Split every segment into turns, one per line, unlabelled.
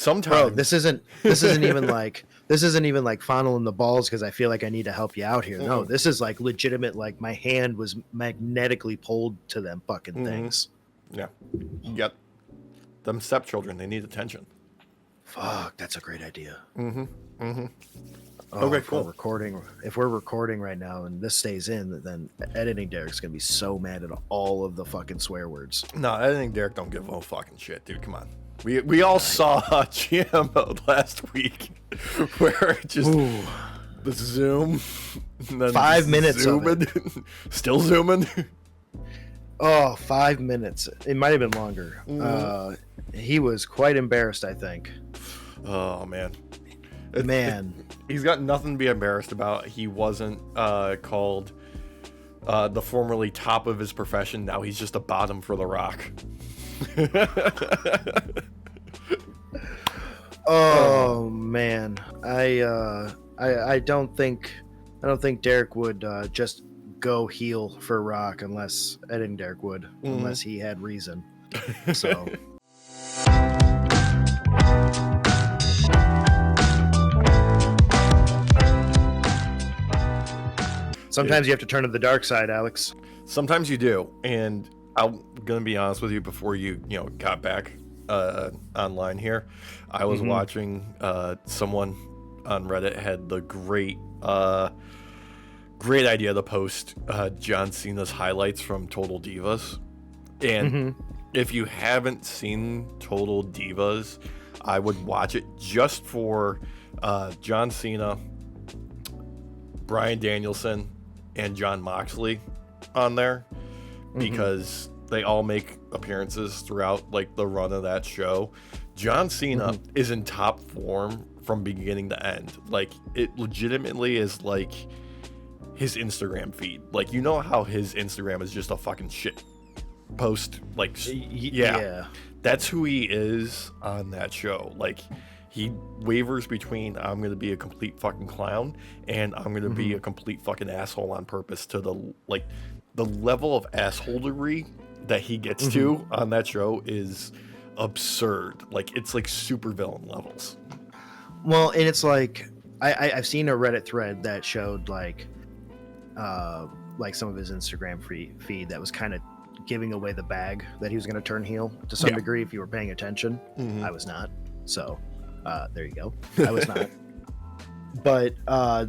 sometimes
this isn't even like fondling the balls because I feel like I need to help you out here. No, this is like legitimate. Like my hand was magnetically pulled to them fucking things.
Yeah, you got them stepchildren. They need attention.
Fuck, that's a great idea.
Okay,
if we're recording right now and this stays in, then editing Derek's gonna be so mad at all of the fucking swear words.
No, editing Derek don't give a fucking shit, dude. Come on. We all saw GM mode last week where just the zoom, and then
5 minutes
zooming,
of it.
Still zooming.
Oh, 5 minutes. It might have been longer. He was quite embarrassed, I think.
Oh man. He's got nothing to be embarrassed about. He wasn't called the formerly top of his profession. Now he's just a bottom for The Rock.
Oh man, I don't think Derek would just go heel for Rock unless editing Derek would, unless he had reason. So. Sometimes you have to turn to the dark side, Alex.
Sometimes you do, and I'm gonna be honest with you. Before you got back online here, I was watching someone on Reddit had the great idea to post John Cena's highlights from Total Divas, and if you haven't seen Total Divas, I would watch it just for John Cena, Bryan Danielson, and Jon Moxley on there, because they all make appearances throughout like the run of that show. John Cena is in top form from beginning to end. Like, it legitimately is like his Instagram feed. Like, you know how his Instagram is just a fucking shit post? Like, yeah. That's who he is on that show. Like, he wavers between I'm going to be a complete fucking clown and I'm going to be a complete fucking asshole on purpose, to the level of assholery that he gets to on that show is absurd. Like, it's like super villain levels.
Well, and it's like I've seen a Reddit thread that showed like some of his Instagram feed that was kind of giving away the bag that he was going to turn heel to some degree if you were paying attention. I was not. So there you go. I was not. But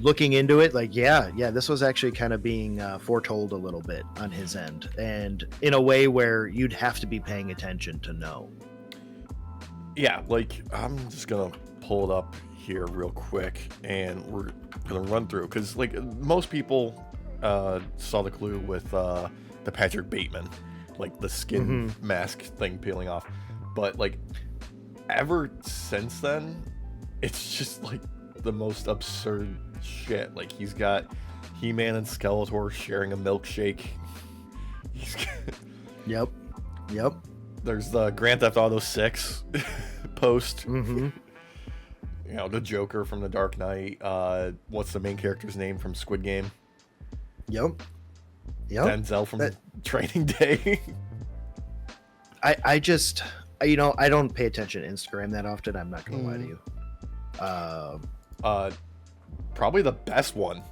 looking into it, like, yeah, this was actually kind of being foretold a little bit on his end, and in a way where you'd have to be paying attention to know.
Yeah, like, I'm just gonna pull it up here real quick, and we're gonna run through, because like most people saw the clue with the Patrick Bateman, like the skin mask thing peeling off, but like ever since then, it's just like the most absurd shit. Like, he's got He-Man and Skeletor sharing a milkshake.
Yep.
There's the Grand Theft Auto 6 post. You know, the Joker from The Dark Knight. What's the main character's name from Squid Game?
Yep.
Denzel from Training Day.
I just, I don't pay attention to Instagram that often. I'm not gonna lie to you.
Probably the best one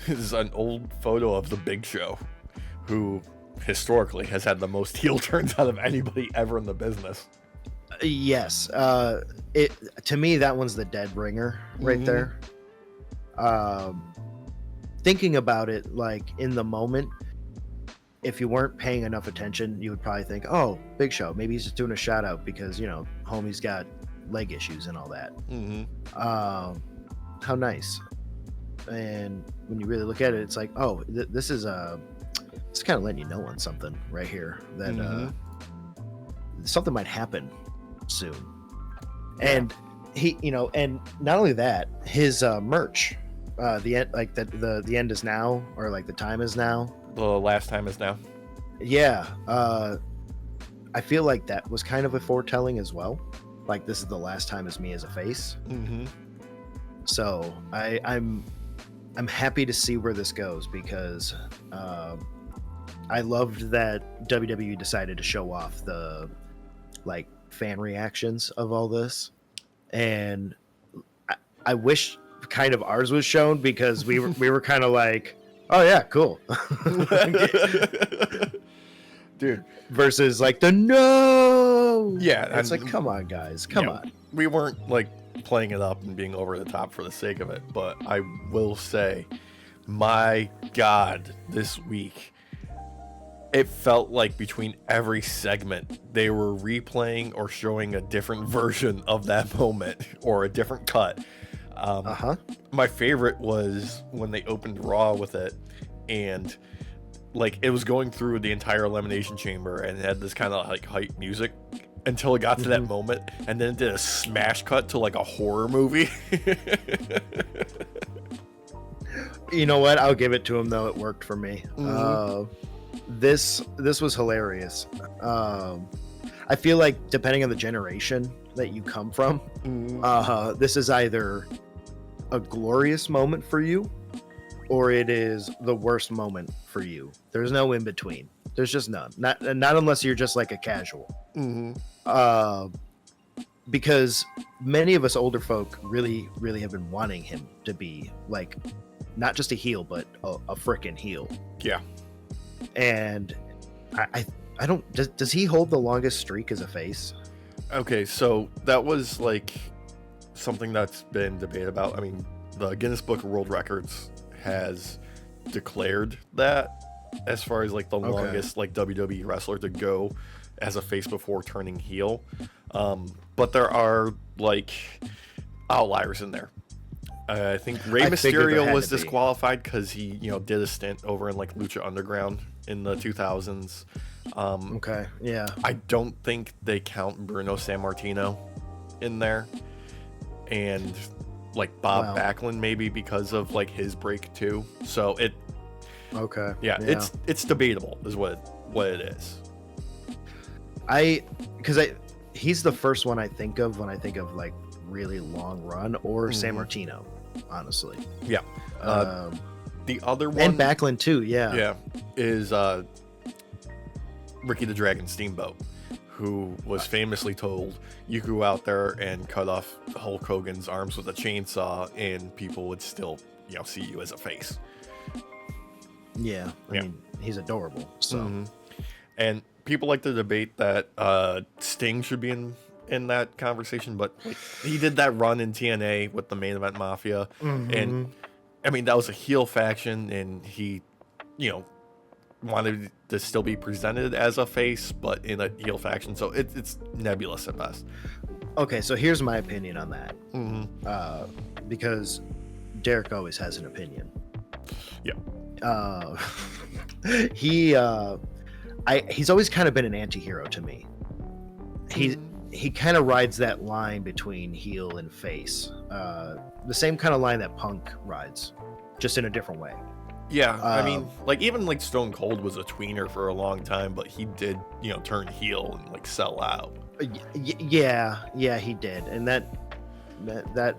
is an old photo of the Big Show, who historically has had the most heel turns out of anybody ever in the business.
Yes. To me, that one's the dead ringer right there. Thinking about it, like, in the moment, if you weren't paying enough attention, you would probably think, oh, Big Show, maybe he's just doing a shout out because, homie's got leg issues and all that. How nice. And when you really look at it, it's like, oh, this is it's kind of letting you know on something right here that something might happen soon. And he, and not only that, his merch, the end, like the end is now, or like the time is now.
The last time is now.
Yeah. I feel like that was kind of a foretelling as well. Like, this is the last time as me as a face. So I'm happy to see where this goes, because I loved that WWE decided to show off the like fan reactions of all this. and I wish kind of ours was shown, because we were kind of like, oh yeah, cool.
Dude,
versus like the no.
Yeah,
it's like, come on guys, come on.
We weren't like playing it up and being over the top for the sake of it, but I will say, my God, this week it felt like between every segment they were replaying or showing a different version of that moment or a different cut. My favorite was when they opened Raw with it, and like it was going through the entire Elimination Chamber and it had this kind of like hype music until it got to that moment, and then it did a smash cut to like a horror movie.
You know what? I'll give it to him though. It worked for me. This was hilarious. I feel like depending on the generation that you come from, this is either a glorious moment for you or it is the worst moment for you. There's no in between. There's just none. Not unless you're just like a casual. Because many of us older folk really, really have been wanting him to be like not just a heel, but a frickin' heel.
Yeah.
And I don't. Does he hold the longest streak as a face?
Okay, so that was like something that's been debated about. I mean, the Guinness Book of World Records has declared that as far as like the longest like WWE wrestler to go as a face before turning heel. But there are like outliers in there. I think Rey Mysterio was disqualified because he, did a stint over in like Lucha Underground in the 2000s.
Yeah.
I don't think they count Bruno Sammartino in there, and like Bob Backlund maybe because of like his break too. So it.
Okay.
Yeah. It's debatable, is what it is.
He's the first one I think of when I think of like really long run, or Sammartino, honestly.
Yeah. The other one,
and Backlund too.
Yeah, is Ricky the Dragon Steamboat, who was famously told you go out there and cut off Hulk Hogan's arms with a chainsaw and people would still see you as a face.
Yeah, I mean, he's adorable. So
and people like to debate that Sting should be in that conversation, but he did that run in TNA with the Main Event Mafia, and I mean that was a heel faction, and he wanted to still be presented as a face but in a heel faction, so it's nebulous at best.
Okay, so here's my opinion on that, because Derek always has an opinion. He's always kind of been an anti-hero to me. He kind of rides that line between heel and face, the same kind of line that Punk rides, just in a different way.
I mean, like even like Stone Cold was a tweener for a long time, but he did turn heel and like sell out.
Yeah, he did, and that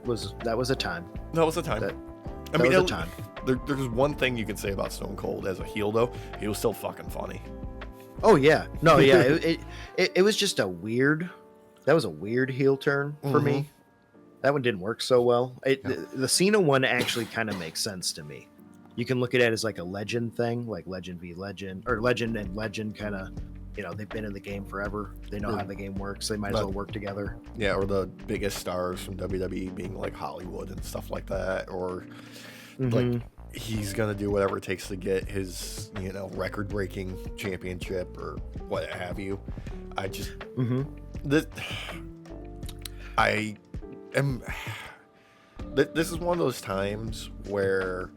was a time.
That was a time. There's one thing you can say about Stone Cold as a heel, though. He was still fucking funny.
Oh yeah, no, yeah. It was just a weird heel turn for me. That one didn't work so well. The Cena one actually kind of makes sense to me. You can look at it as like a legend thing, like legend v legend, or legend and legend kind of. They've been in the game forever. They know how the game works. They might as well work together. Yeah,
or the biggest stars from WWE being like Hollywood and stuff like that, or like he's gonna do whatever it takes to get his record-breaking championship or what have you. I just this is one of those times where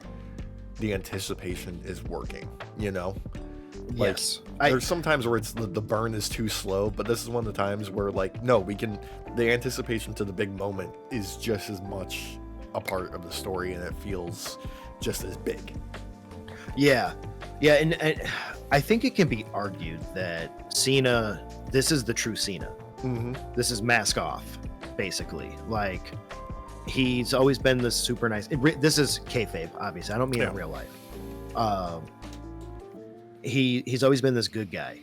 the anticipation is working.
Yes.
There's sometimes where it's the burn is too slow, but this is one of the times where the anticipation to the big moment is just as much a part of the story, and it feels just as big. Yeah,
and I think it can be argued that Cena, this is the true Cena. This is mask off, basically. Like, he's always been this super nice. This is kayfabe, obviously. I don't mean in real life. He's always been this good guy,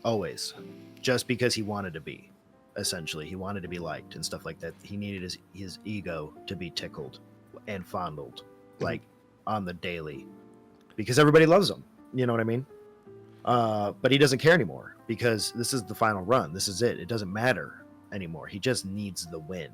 always, just because he wanted to be. essentially. He wanted to be liked and stuff like that. He needed his ego to be tickled and fondled, like on the daily, because everybody loves him. You know what I mean? But he doesn't care anymore because this is the final run. This is it. It doesn't matter anymore. He just needs the win.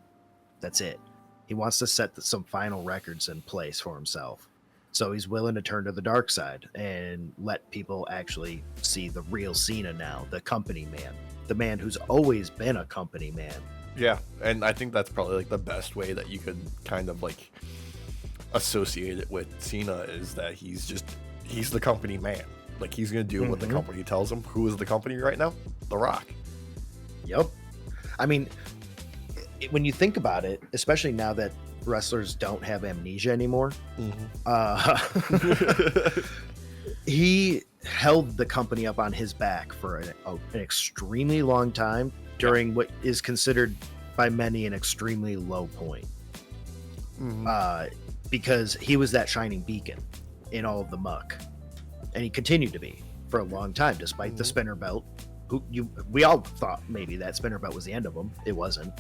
That's it. He wants to set some final records in place for himself. So he's willing to turn to the dark side and let people actually see the real Cena now, the company man, the man who's always been a company man.
Yeah, and I think that's probably like the best way that you could kind of like associate it with Cena is that he's the company man. Like he's gonna do what the company tells him. Who is the company right now? The Rock.
Yep. I mean, when you think about it, especially now that wrestlers don't have amnesia anymore, he held the company up on his back for an extremely long time during what is considered by many an extremely low point. Because he was that shining beacon in all of the muck, and he continued to be for a long time, despite the spinner belt. We all thought maybe that spinner belt was the end of him. It wasn't.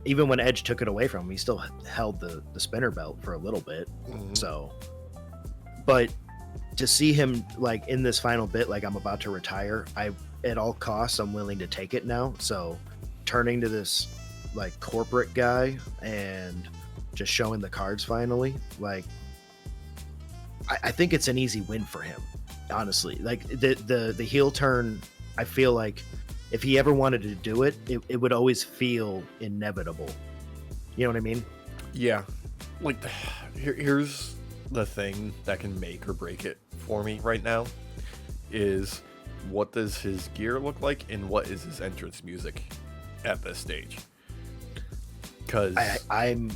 Even when Edge took it away from him, he still held the spinner belt for a little bit. So, but to see him like in this final bit, like I'm about to retire, at all costs, I'm willing to take it now. So turning to this like corporate guy and just showing the cards finally, like I think it's an easy win for him, honestly. Like the heel turn, I feel like if he ever wanted to do it, it would always feel inevitable. You know what I mean?
Yeah. Like, here's the thing that can make or break it for me right now is what does his gear look like and what is his entrance music at this stage? Because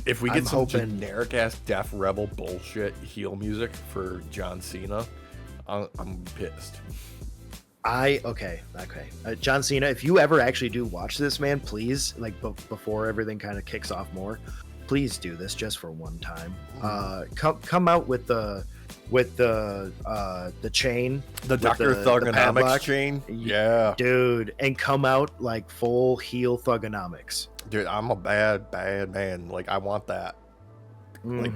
if we get some generic-ass Def Rebel bullshit heel music for John Cena, I'm pissed.
Okay. John Cena, if you ever actually do watch this, man, please, like before everything kind of kicks off more, please do this just for one time. Come out with the chain,
the Dr. Thugonomics chain, yeah,
dude, and come out like full heel Thugonomics.
Dude, I'm a bad man. Like I want that. Like,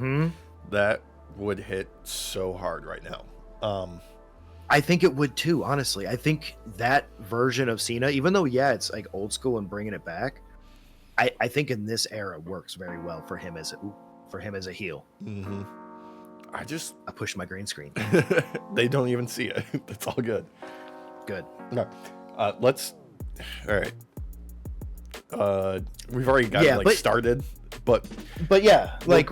that would hit so hard right now.
I think it would too, honestly. I think that version of Cena, even though, yeah, it's like old school and bringing it back, I think in this era works very well for him as a heel. I pushed my green screen.
They don't even see it. It's all good.
Good.
No. All right. We've already got started. But yeah,
like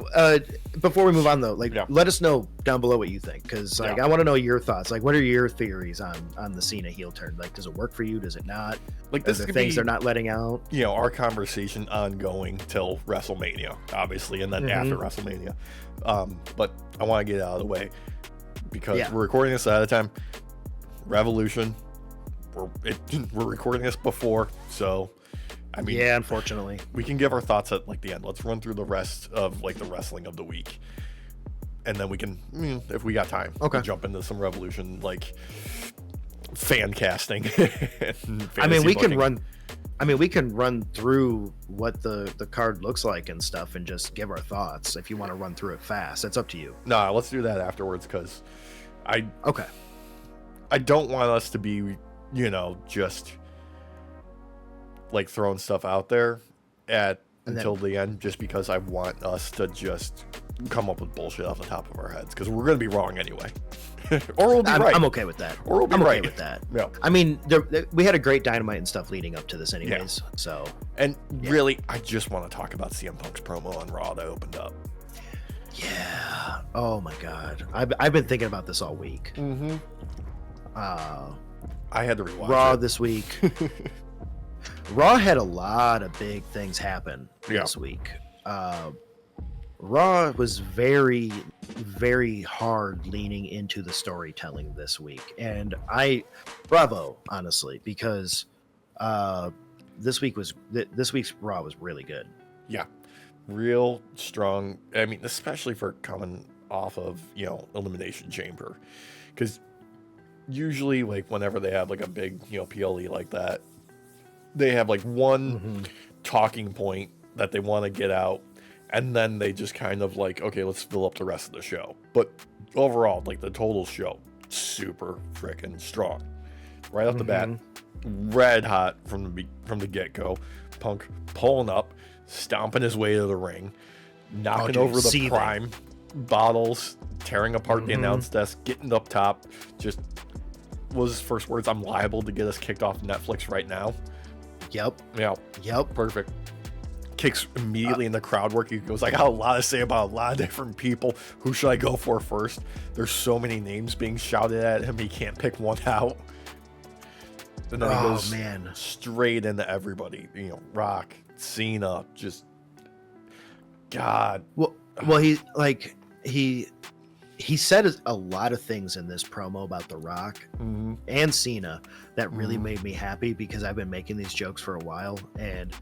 before we move on though, like let us know down below what you think, because like I want to know your thoughts. Like, what are your theories on the Cena heel turn? Like, does it work for you? Does it not?
Like, this is
things they're not letting out.
You know, our conversation ongoing till WrestleMania, obviously, and then after WrestleMania. But I want to get it out of the way because we're recording this ahead of time. Revolution. We're recording this before, so. I mean,
yeah, unfortunately,
we can give our thoughts at like the end. Let's run through the rest of like the wrestling of the week, and then we can, if we got time, jump into some Revolution like fan casting.
We can run through what the card looks like and stuff, and just give our thoughts. If you want to run through it fast, it's up to you.
Nah, let's do that afterwards because I don't want us to be, just like throwing stuff out there until the end, just because I want us to just come up with bullshit off the top of our heads, because we're going to be wrong anyway. Or we'll be right.
I'm okay with that.
Or we'll be right.
Okay with that.
Yeah.
I mean, we had a great Dynamite and stuff leading up to this anyways. Yeah. So.
And really, I just want to talk about CM Punk's promo on Raw that opened up.
Yeah. Oh my God. I've been thinking about this all week.
I had to rewatch
Raw
it.
this week. Raw had a lot of big things happen this week. Raw was very, very hard leaning into the storytelling this week. And bravo, honestly, because this week's Raw was really good.
Yeah. Real strong. I mean, especially for coming off of, Elimination Chamber. Because usually, like, whenever they have, like, a big, PLE like that, They have like one talking point that they want to get out, and then they just kind of like, okay, let's fill up the rest of the show. But overall, like the total show, super freaking strong. Right off the bat, red hot from the get-go. Punk pulling up, stomping his way to the ring, knocking over the Prime bottles, tearing apart the announce desk, getting up top. Just was his first words, I'm liable to get us kicked off Netflix right now.
Yep.
Yeah.
Yep.
Perfect. Kicks immediately in the crowd work. He goes, I got a lot to say about a lot of different people. Who should I go for first? There's so many names being shouted at him. He can't pick one out. And then he goes straight into everybody. You know, Rock, Cena, just God.
Well, he said a lot of things in this promo about The Rock and Cena that really made me happy, because I've been making these jokes for a while, and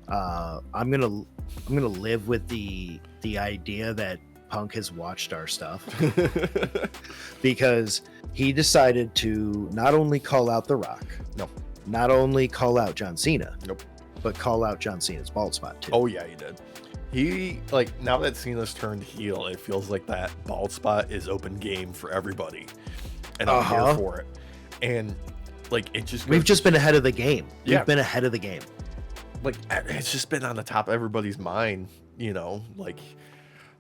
I'm gonna live with the idea that Punk has watched our stuff, because he decided to not only call out The Rock, not only call out John Cena, but call out John Cena's bald spot too.
Oh yeah, he did. He, like, now that Cena's turned heel, it feels like that bald spot is open game for everybody, and I'm here for it. And like, it just
we've just been ahead of the game.
Yeah.
We've been ahead of the game.
Like, it's just been on the top of everybody's mind, you know. Like,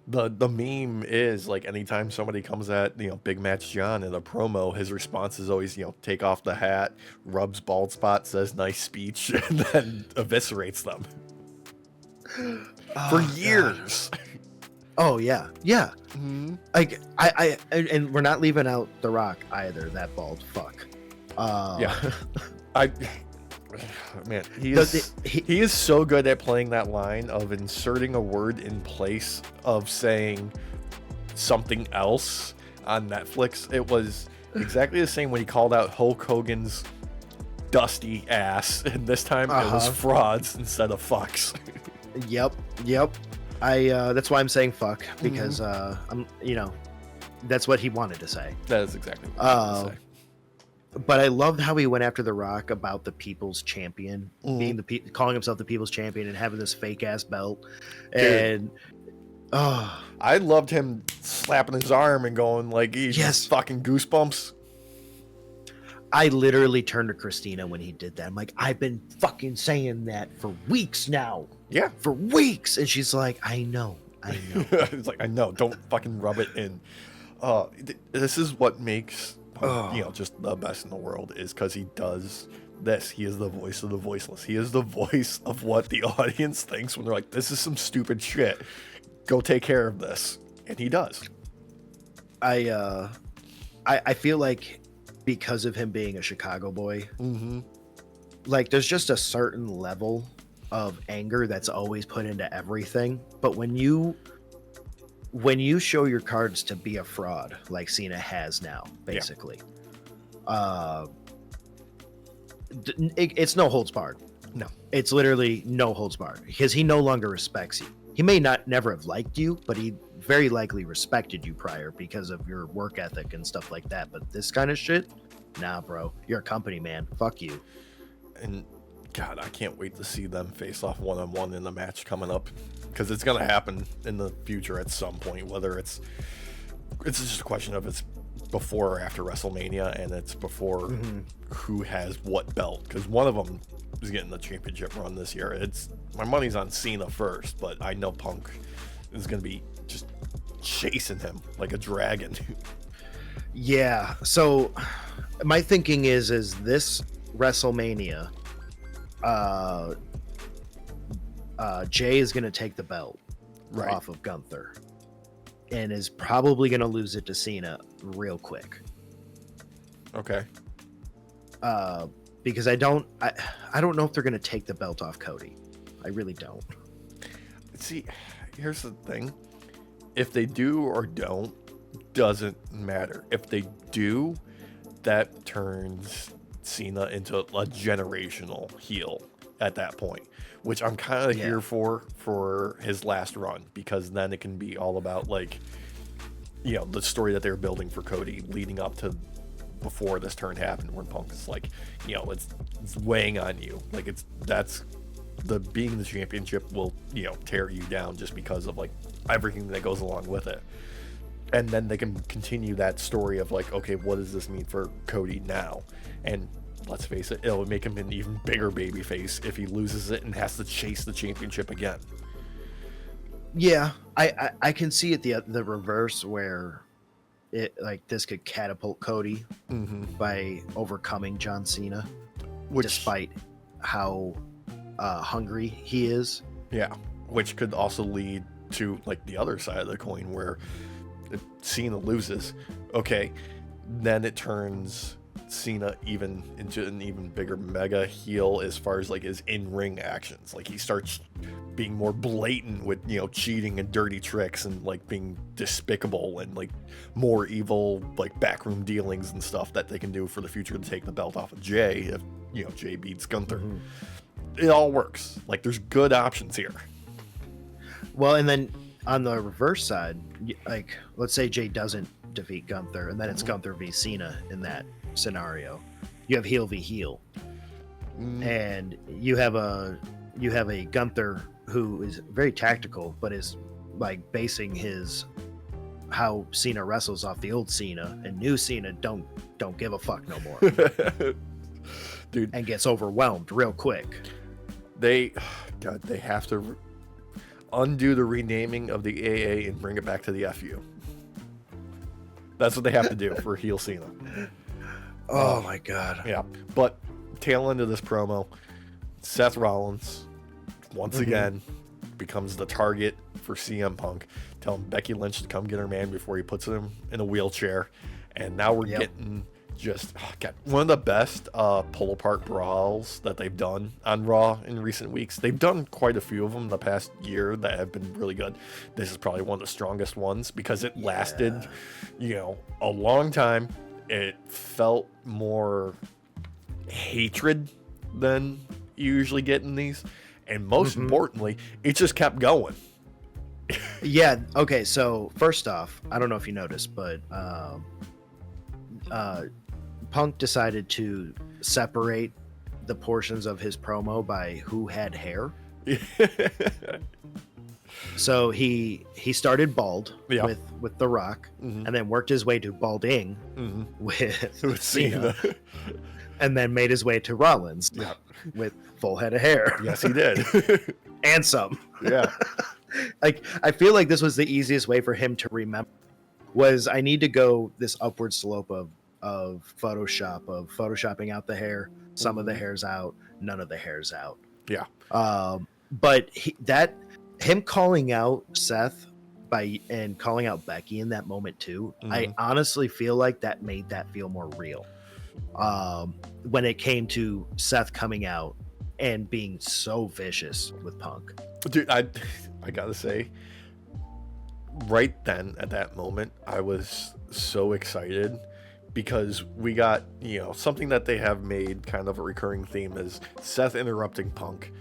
the meme is like, anytime somebody comes at, you know, Big Match John in a promo, his response is always, you know, take off the hat, rubs bald spot, says nice speech, and then eviscerates them. For years.
Oh yeah. Like I and we're not leaving out The Rock either, that bald fuck.
Man, he is so good at playing that line of inserting a word in place of saying something else on Netflix. It was exactly the same when he called out Hulk Hogan's dusty ass, and this time it was frauds instead of fucks.
Yep. That's why I'm saying fuck, because I'm, you know, that's what he wanted to say.
That is exactly what he wanted to say.
But I loved how he went after The Rock about the People's Champion, being calling himself the People's Champion and having this fake ass belt. And
I loved him slapping his arm and going like, he's fucking goosebumps.
I literally turned to Christina when he did that. I'm like, I've been fucking saying that for weeks now.
Yeah.
For weeks. And she's like, I know.
It's like, I know. Don't fucking rub it in. This is what makes Punk, you know, just the best in the world, is because he does this. He is the voice of the voiceless. He is the voice of what the audience thinks when they're like, this is some stupid shit. Go take care of this. And he does.
I feel like, because of him being a Chicago boy, like, there's just a certain level of anger that's always put into everything. But when you show your cards to be a fraud, like Cena has now, basically, it's no holds barred.
No,
it's literally no holds barred, because he no longer respects you. He may never have liked you, but he very likely respected you prior because of your work ethic and stuff like that. But this kind of shit, nah, bro, you're a company man. Fuck you.
And God, I can't wait to see them face off one-on-one in the match coming up, because it's gonna happen in the future at some point. Whether it's just a question of it's before or after WrestleMania, and it's before who has what belt, because one of them is getting the championship run this year. It's my money's on Cena first, but I know Punk is gonna be just chasing him like a dragon.
Yeah. So my thinking is this WrestleMania, Jay is going to take the belt off of Gunther, and is probably going to lose it to Cena real quick.
Okay.
Because I don't know if they're going to take the belt off Cody. I really don't.
See, here's the thing. If they do or don't, doesn't matter. If they do, that turns Cena into a generational heel at that point, which I'm kind of here for his last run, because then it can be all about, like, you know, the story that they're building for Cody leading up to before this turn happened, when Punk is like, you know, it's weighing on you. Like, that's the being the championship will, you know, tear you down just because of like everything that goes along with it. And then they can continue that story of like, okay, what does this mean for Cody now? And let's face it, it'll make him an even bigger babyface if he loses it and has to chase the championship again.
Yeah, I can see it the reverse, where it like this could catapult Cody by overcoming John Cena, despite how hungry he is.
Yeah, which could also lead to like the other side of the coin, where if Cena loses, okay, then it turns Cena even into an even bigger mega heel as far as like his in-ring actions. Like, he starts being more blatant with, you know, cheating and dirty tricks and like being despicable and like more evil like backroom dealings and stuff that they can do for the future to take the belt off of Jay if, you know, Jay beats Gunther. It all works. Like, there's good options here.
Well, and then on the reverse side, like, let's say Jay doesn't defeat Gunther, and then it's Gunther v Cena in that scenario. You have heel v heel, and you have a Gunther who is very tactical, but is like basing his how Cena wrestles off the old Cena, and new Cena don't give a fuck no more.
Dude,
and gets overwhelmed real quick.
They have to undo the renaming of the AA and bring it back to the FU. That's what they have to do for heel Cena.
Oh my god.
Yeah. But tail end of this promo, Seth Rollins once again becomes the target for CM Punk, telling Becky Lynch to come get her man before he puts him in a wheelchair. And now we're getting just one of the best pull apart brawls that they've done on Raw in recent weeks. They've done quite a few of them the past year that have been really good. This is probably one of the strongest ones because it lasted, you know, a long time. It felt more hatred than you usually get in these, and most importantly, it just kept going.
Yeah. Okay. So first off, I don't know if you noticed, but Punk decided to separate the portions of his promo by who had hair. So he started bald with The Rock, and then worked his way to balding with Cena, and then made his way to Rollins with full head of hair.
Yes, he did.
And some.
Yeah.
Like, I feel like this was the easiest way for him to remember, was I need to go this upward slope of photoshopping out the hair. Some of the hair's out, none of the hair's out.
Yeah.
But him calling out Seth and calling out Becky in that moment too, I honestly feel like that made that feel more real. When it came to Seth coming out and being so vicious with Punk.
Dude, I gotta say, right then at that moment, I was so excited because we got, you know, something that they have made kind of a recurring theme is Seth interrupting Punk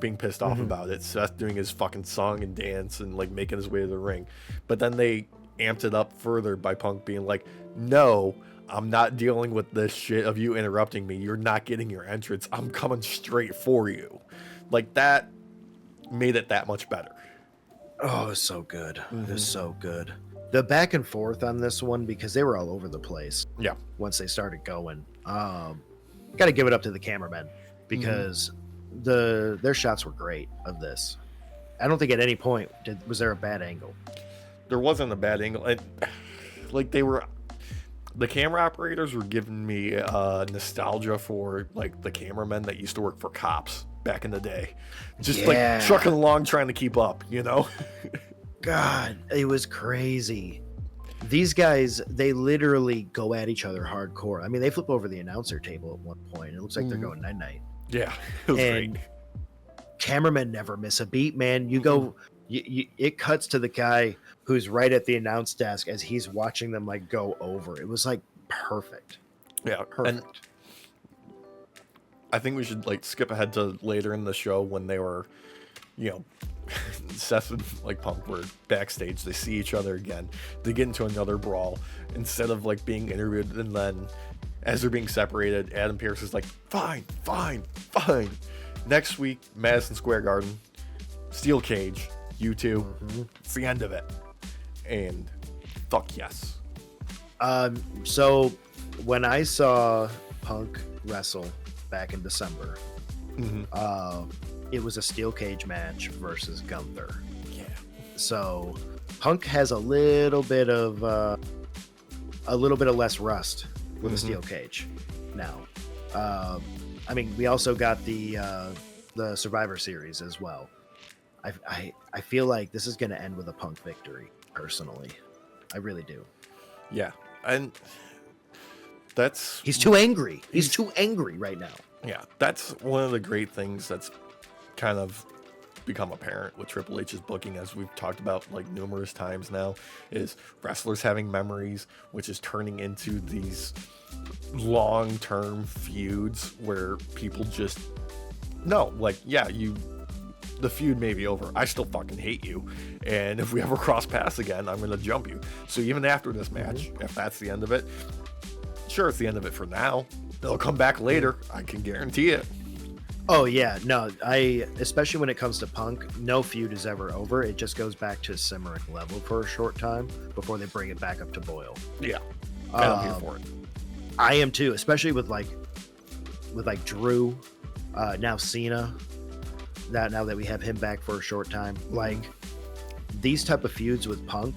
being pissed off about it, Seth doing his fucking song and dance and like making his way to the ring. But then they amped it up further by Punk being like, no, I'm not dealing with this shit of you interrupting me. You're not getting your entrance. I'm coming straight for you. Like, that made it that much better.
Oh, it was so good. It was so good. The back and forth on this one, because they were all over the place.
Yeah.
Once they started going, got to give it up to the cameramen, because their shots were great of this. I don't think at any point was there a bad angle.
There wasn't a bad angle. Like, the camera operators were giving me nostalgia for like the cameramen that used to work for cops back in the day, just like trucking along trying to keep up, you know.
God, it was crazy. These guys, they literally go at each other hardcore. I mean, they flip over the announcer table at one point. It looks like they're going night-night.
Yeah, it was great.
Cameramen never miss a beat, man. You go, it cuts to the guy who's right at the announce desk as he's watching them like go over. It was like perfect.
Yeah,
perfect.
And I think we should like skip ahead to later in the show when they were, you know, Seth and like Punk were backstage. They see each other again. They get into another brawl. Instead of like being interviewed, and then as they're being separated, Adam Pearce is like, fine. Next week, Madison Square Garden, steel cage, you two. It's the end of it. And fuck yes.
So when I saw Punk wrestle back in December, it was a steel cage match versus Gunther.
Yeah.
So Punk has a little bit of less rust with a steel cage now. I mean, we also got the Survivor Series as well. I feel like this is going to end with a Punk victory, personally. I really do.
Yeah. And
he's too angry. He's too angry right now.
Yeah, that's one of the great things that's kind of become apparent with Triple H's booking, as we've talked about like numerous times now, is wrestlers having memories, which is turning into these long-term feuds where people just no, like, yeah, the feud may be over. I still fucking hate you. And if we ever cross paths again, I'm going to jump you. So even after this match, if that's the end of it, sure, it's the end of it for now. They'll come back later. I can guarantee it.
Oh, yeah. No, especially when it comes to Punk, no feud is ever over. It just goes back to a simmering level for a short time before they bring it back up to boil.
Yeah. I'm here for it.
I am too, especially with Drew, now Cena. Now that we have him back for a short time, like these type of feuds with Punk,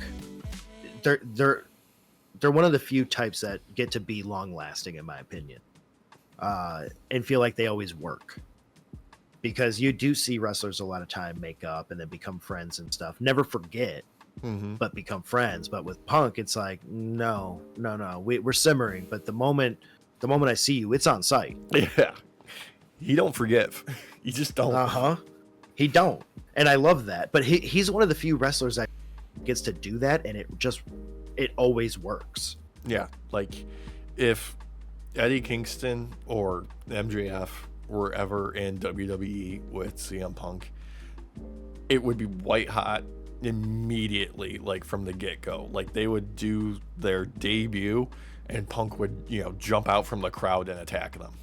they're one of the few types that get to be long lasting, in my opinion, and feel like they always work, because you do see wrestlers a lot of time make up and then become friends and stuff. Never forget, but become friends. But with Punk, it's like no, we're simmering, but the moment I see you, it's on sight.
Yeah. He don't forgive. He just don't.
He don't. And I love that. But he's one of the few wrestlers that gets to do that, and it always works.
Yeah. Like if Eddie Kingston or MJF were ever in WWE with CM Punk, it would be white hot immediately, like from the get-go. Like they would do their debut and Punk would, jump out from the crowd and attack them.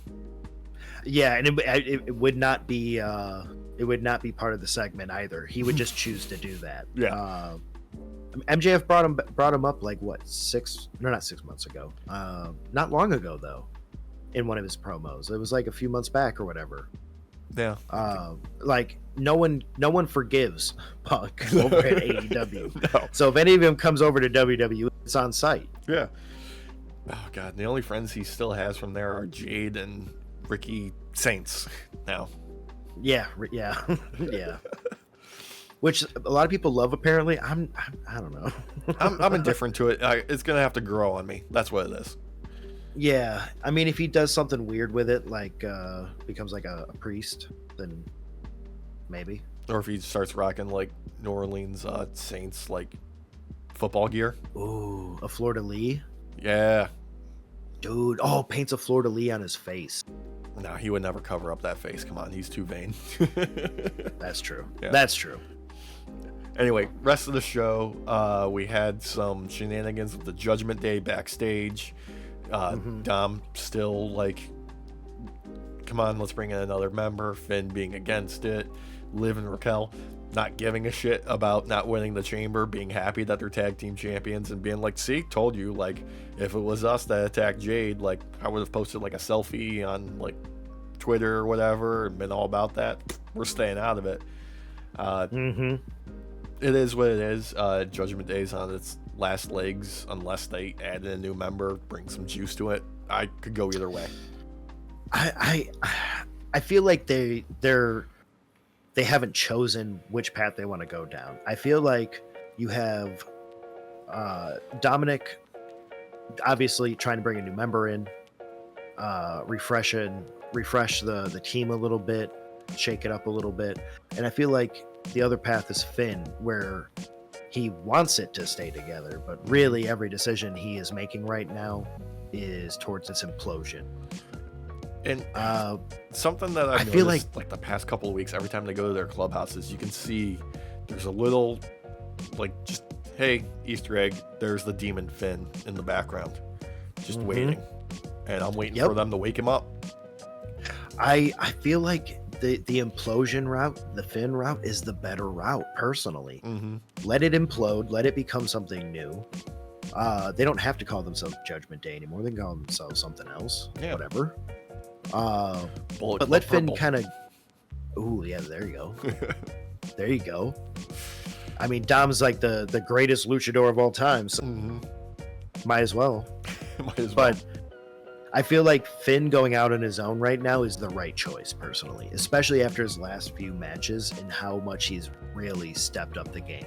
Yeah, and it would not be part of the segment either. He would just choose to do that.
Yeah.
MJF brought him up like what, not 6 months ago. Not long ago though, in one of his promos. It was like a few months back or whatever.
Yeah.
Like no one forgives Punk over at AEW.
No.
So if any of him comes over to WWE, it's on site.
Yeah. Oh god, the only friends he still has from there are Jade and Ricky Saints now.
Yeah. Yeah. Which a lot of people love, apparently. I don't know.
I'm indifferent to it. It's gonna have to grow on me. That's what it is.
Yeah, I mean, if he does something weird with it, like becomes like a priest, then maybe.
Or if he starts rocking like New Orleans Saints like football gear.
Ooh, a Fleur de Lis.
Yeah.
Dude, paints a Fleur de Lis on his face.
No, he would never cover up that face. Come on, he's too vain.
That's true.
Yeah.
That's true.
Anyway, rest of the show, we had some shenanigans with the Judgment Day backstage. Dom still like, come on, let's bring in another member. Finn being against it. Liv and Raquel not giving a shit about not winning the chamber, being happy that they're tag team champions and being like, see, told you, like, if it was us that attacked Jade, like, I would have posted like a selfie on like Twitter or whatever and been all about that. We're staying out of it. It is what it is. Judgment Day's on its last legs unless they add in a new member, bring some juice to it. I could go either way.
I feel like they haven't chosen which path they want to go down. I feel like you have Dominic obviously trying to bring a new member in, refresh the team a little bit, shake it up a little bit. And I feel like the other path is Finn, where he wants it to stay together, but really every decision he is making right now is towards its implosion.
And something that I've
feel
noticed like the past couple of weeks, every time they go to their clubhouses, you can see there's a little, like, just, hey, Easter egg, there's the Demon Finn in the background, just waiting. And I'm waiting for them to wake him up.
I feel like the implosion route, the Finn route, is the better route, personally. Let it implode, let it become something new. They don't have to call themselves Judgment Day anymore. They can call themselves something else. Whatever. But let Finn kind of... Ooh, yeah, there you go. There you go. I mean, Dom's like the greatest luchador of all time, so might as well. But I feel like Finn going out on his own right now is the right choice, personally, especially after his last few matches and how much he's really stepped up the game.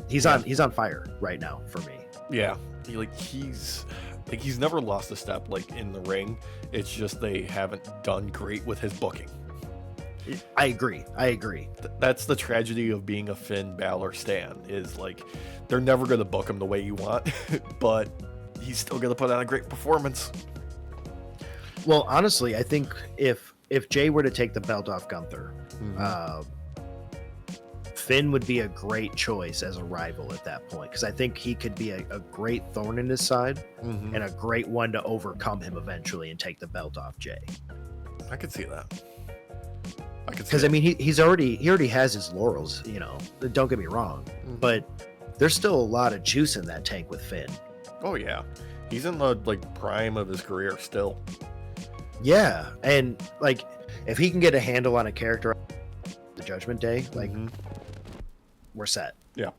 He's on fire right now for me.
Yeah, he's never lost a step like in the ring. It's just they haven't done great with his booking.
I agree.
That's the tragedy of being a Finn Balor stan, is like they're never going to book him the way you want, but he's still going to put on a great performance.
Well, honestly, I think if Jay were to take the belt off Gunther, Finn would be a great choice as a rival at that point, because I think he could be a great thorn in his side and a great one to overcome him eventually and take the belt off Jay.
I could see that.
Because I mean, he already has his laurels, you know. Don't get me wrong, but there's still a lot of juice in that tank with Finn.
Oh yeah, he's in the prime of his career still.
Yeah, and like if he can get a handle on a character, the Judgment Day, we're set.
Yeah.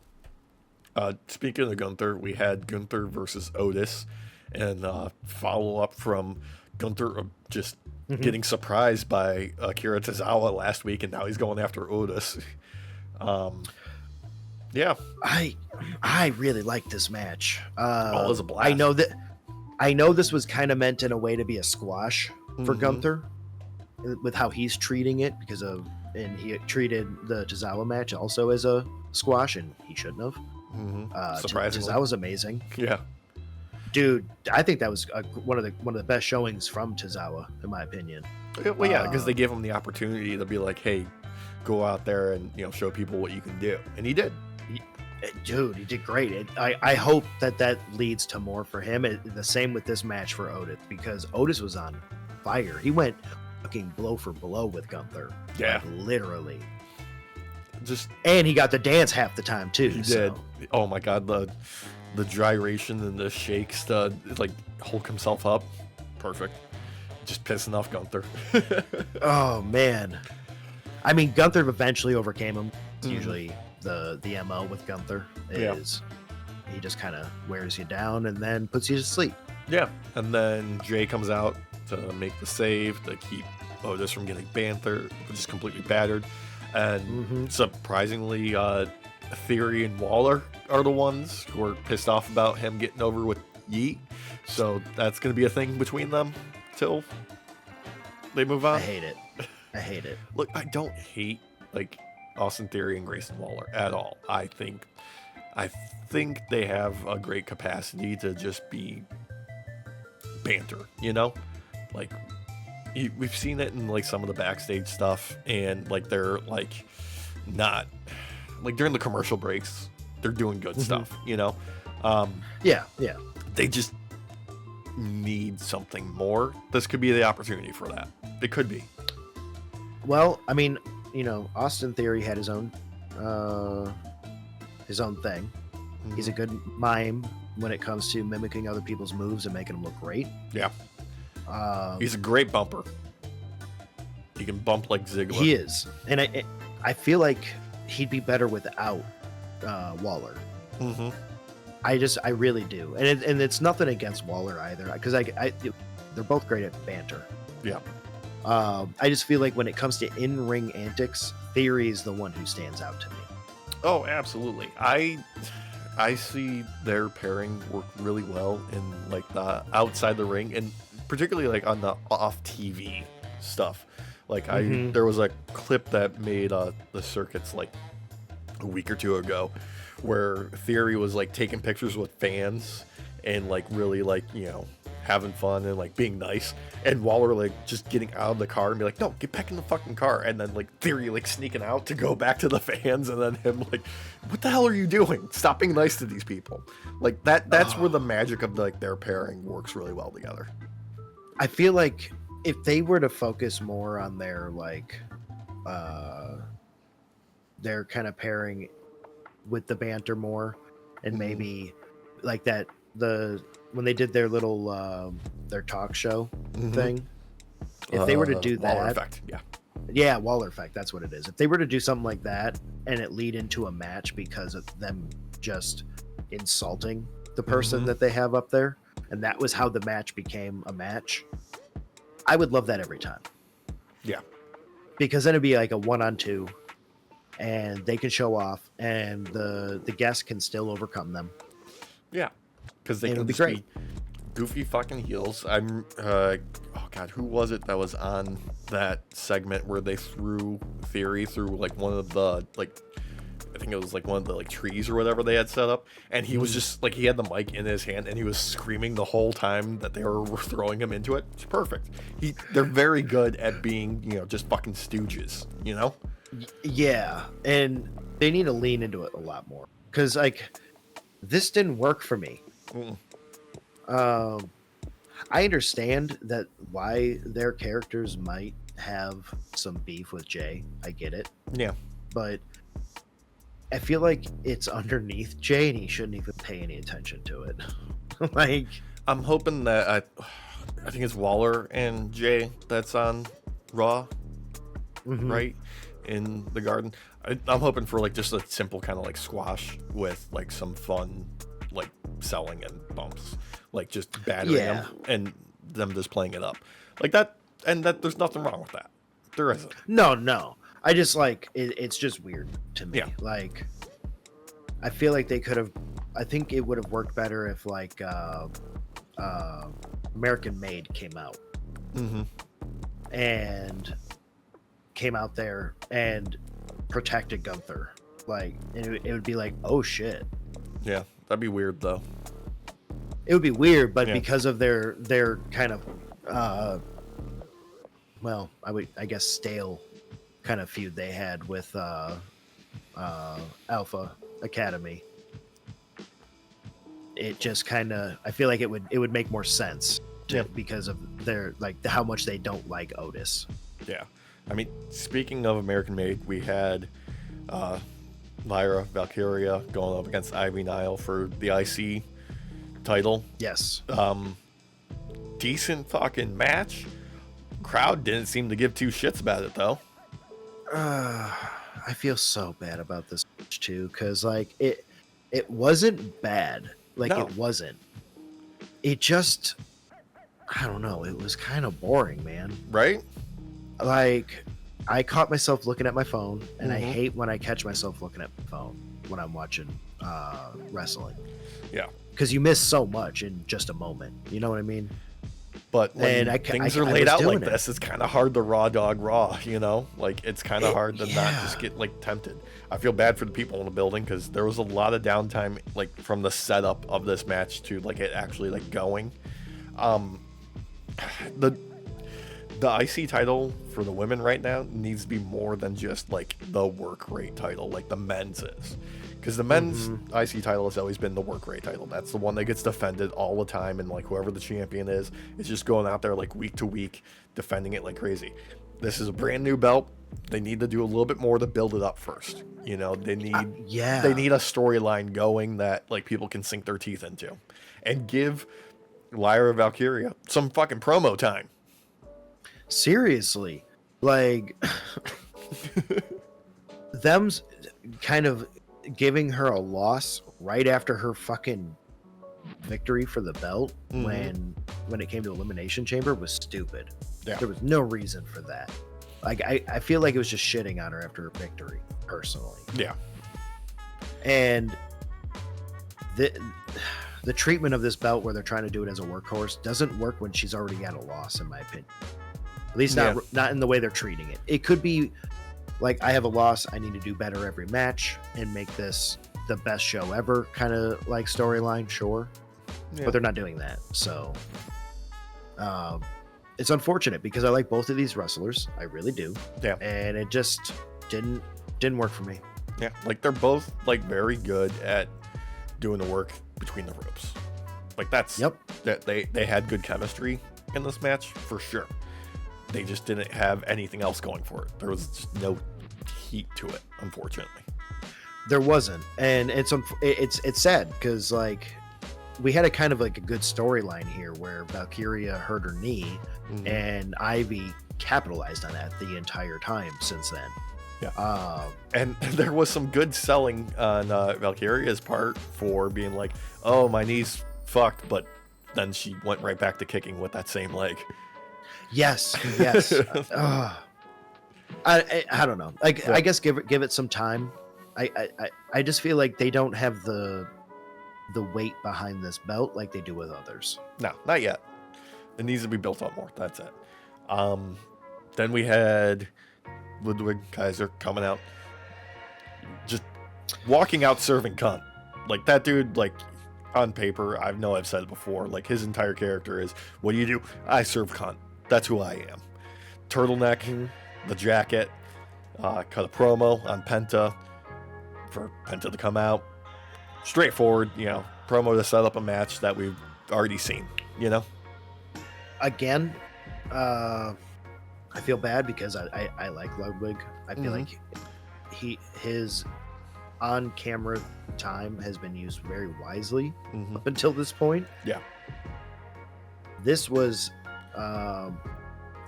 Speaking of Gunther, we had Gunther versus Otis, and follow up from Gunther just getting surprised by Akira Tozawa last week, and now he's going after Otis. Yeah,
I really like this match.
It was a blast.
I know this was kind of meant in a way to be a squash for Gunther, with how he's treating it, and he treated the Tozawa match also as a squash, and he shouldn't have.
Surprisingly,
Tozawa's amazing.
Yeah,
dude, I think that was one of the best showings from Tozawa, in my opinion.
Well, yeah, because they gave him the opportunity to be like, hey, go out there and show people what you can do, and he did.
Dude, he did great. I hope that leads to more for him. The same with this match for Otis, because Otis was on fire. He went fucking blow for blow with Gunther.
Yeah,
literally. And he got the dance half the time too.
He did. Oh my god, the gyration and the shakes to hulk himself up. Perfect. Just pissing off Gunther.
Oh man. I mean, Gunther eventually overcame him. It's usually the MO with Gunther is he just kind of wears you down and then puts you to sleep.
Yeah. And then Jay comes out to make the save to keep Otis from getting just completely battered. And surprisingly, Theory and Waller are the ones who are pissed off about him getting over with Yeet. So that's going to be a thing between them till they move on.
I hate it.
Look, I don't hate Austin Theory and Grayson Waller at all. I think they have a great capacity to just be banter, we've seen it in some of the backstage stuff, and they're not during the commercial breaks, they're doing good stuff,
Yeah.
They just need something more. This could be the opportunity for that. It could be.
Well, I mean, Austin Theory had his own thing. He's a good mime when it comes to mimicking other people's moves and making them look great.
Yeah. He's a great bumper. He can bump like Ziggler.
He is. And I feel like he'd be better without Waller. I really do. And it's nothing against Waller either, because they're both great at banter.
Yeah.
I just feel like when it comes to in-ring antics, Theory is the one who stands out to me.
Oh, absolutely. I see their pairing work really well in the outside the ring, and particularly on the off TV stuff. There was a clip that made the circuits a week or two ago, where Theory was taking pictures with fans, and like really like, you know, having fun and like being nice, and Waller like just getting out of the car and be like, no, get back in the fucking car, and then like Theory like sneaking out to go back to the fans, and then him like, what the hell are you doing? Stop being nice to these people. Like that's where the magic of like their pairing works really well together.
I feel like if they were to focus more on their like their kind of pairing with the banter more, and maybe like that when they did their little their talk show thing, if they were to do that,
Waller effect,
yeah, Waller effect, that's what it is. If they were to do something like that and it lead into a match because of them just insulting the person that they have up there, and that was how the match became a match, I would love that every time.
Yeah,
because then it'd be like a 1-on-2, and they can show off, and the guests can still overcome them.
Yeah, because they can
be
just
great.
be goofy fucking heels. I'm oh god, who was it that was on that segment where they threw Theory through like one of the like, I think it was like one of the like trees or whatever they had set up, and he was just like, he had the mic in his hand and he was screaming the whole time that they were throwing him into it. It's perfect. They're very good at being, you know, just fucking stooges, you know?
Yeah, and they need to lean into it a lot more, because like this didn't work for me. I understand that why their characters might have some beef with Jay. I get it.
Yeah.
But I feel like it's underneath Jay, and he shouldn't even pay any attention to it. Like,
I'm hoping that I think it's Waller and Jay that's on Raw, right? In the Garden. I'm hoping for like just a simple kind of like squash with like some fun like selling and bumps, like just battering them and them just playing it up like that, and that there's nothing wrong with that. There isn't.
No. I just like it's just weird to me.
Yeah.
Like, I feel like they could have. I think it would have worked better if like American Made came out and came out there and protected Gunther. Like, it would be like, oh shit.
Yeah, that'd be weird though.
It would be weird, but because of their kind of well, I guess stale kind of feud they had with Alpha Academy, it just kind of, I feel like it would make more sense because of their like how much they don't like Otis.
Yeah, I mean, speaking of American Made, we had Lyra Valkyria going up against Ivy Nile for the IC title.
Yes.
Decent fucking match. Crowd didn't seem to give two shits about it though.
I feel so bad about this match too, because like it wasn't bad. Like, no. It wasn't. It just, I don't know. It was kind of boring, man.
Right?
Like, I caught myself looking at my phone, and I hate when I catch myself looking at my phone when I'm watching wrestling.
Yeah.
Because you miss so much in just a moment. You know what I mean?
But when things are laid out like this, it's kind of hard to raw dog raw, you know? Like, it's kind of hard to not just get, like, tempted. I feel bad for the people in the building because there was a lot of downtime, like, from the setup of this match to, like, it actually, like, going. The IC title for the women right now needs to be more than just, like, the work rate title, like the men's is. Because the men's IC title has always been the work rate title. That's the one that gets defended all the time, and like whoever the champion is just going out there like week to week defending it like crazy. This is a brand new belt. They need to do a little bit more to build it up first. You know, they need they need a storyline going that like people can sink their teeth into, and give Lyra Valkyria some fucking promo time.
Seriously, like them's kind of giving her a loss right after her fucking victory for the belt when it came to Elimination Chamber was stupid. Yeah. There was no reason for that. Like, I feel like it was just shitting on her after her victory, personally.
Yeah.
And the treatment of this belt where they're trying to do it as a workhorse doesn't work when she's already got a loss, in my opinion. At least not in the way they're treating it. It could be like, I have a loss, I need to do better every match and make this the best show ever kind of like storyline, sure. but they're not doing that. So it's unfortunate because I like both of these wrestlers. I really do.
Yeah.
And it just didn't work for me.
Yeah, like they're both like very good at doing the work between the ropes. Like that's that they had good chemistry in this match for sure. They just didn't have anything else going for it. There was just no heat to it, unfortunately. There
wasn't, and it's sad because like we had a kind of like a good storyline here where Valkyria hurt her knee, and Ivy capitalized on that the entire time since then.
Yeah. And there was some good selling on Valkyria's part for being like, oh, my knee's fucked, but then she went right back to kicking with that same leg.
Yes. I don't know. Like I guess give it some time. I just feel like they don't have the weight behind this belt like they do with others.
No, not yet. It needs to be built up more. That's it. Then we had Ludwig Kaiser coming out, just walking out serving cunt. Like that dude, like on paper, I know I've said it before, like his entire character is, what do? I serve cunt. That's who I am. Turtleneck, the jacket, cut a promo on Penta for Penta to come out. Straightforward, promo to set up a match that we've already seen,
Again, I feel bad because I like Ludwig. I feel like his on-camera time has been used very wisely up until this point.
Yeah.
This was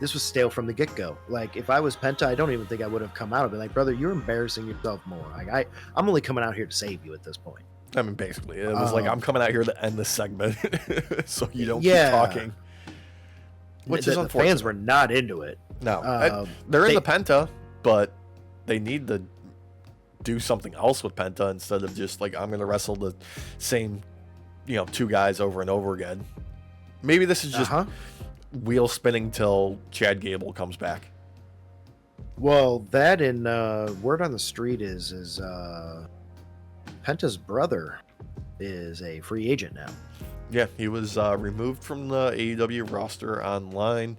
stale from the get-go. Like, if I was Penta, I don't even think I would have come out and been like, brother, you're embarrassing yourself more. Like, I'm only coming out here to save you at this point.
I mean, basically, it was like, I'm coming out here to end this segment so you don't keep talking. Which is unfortunate. The
fans were not into it.
No. They're in the Penta, but they need to do something else with Penta instead of just like, I'm going to wrestle the same, two guys over and over again. Maybe this is just wheel spinning till Chad Gable comes back.
Well, that and word on the street is Penta's brother is a free agent now.
Yeah, he was removed from the AEW roster online.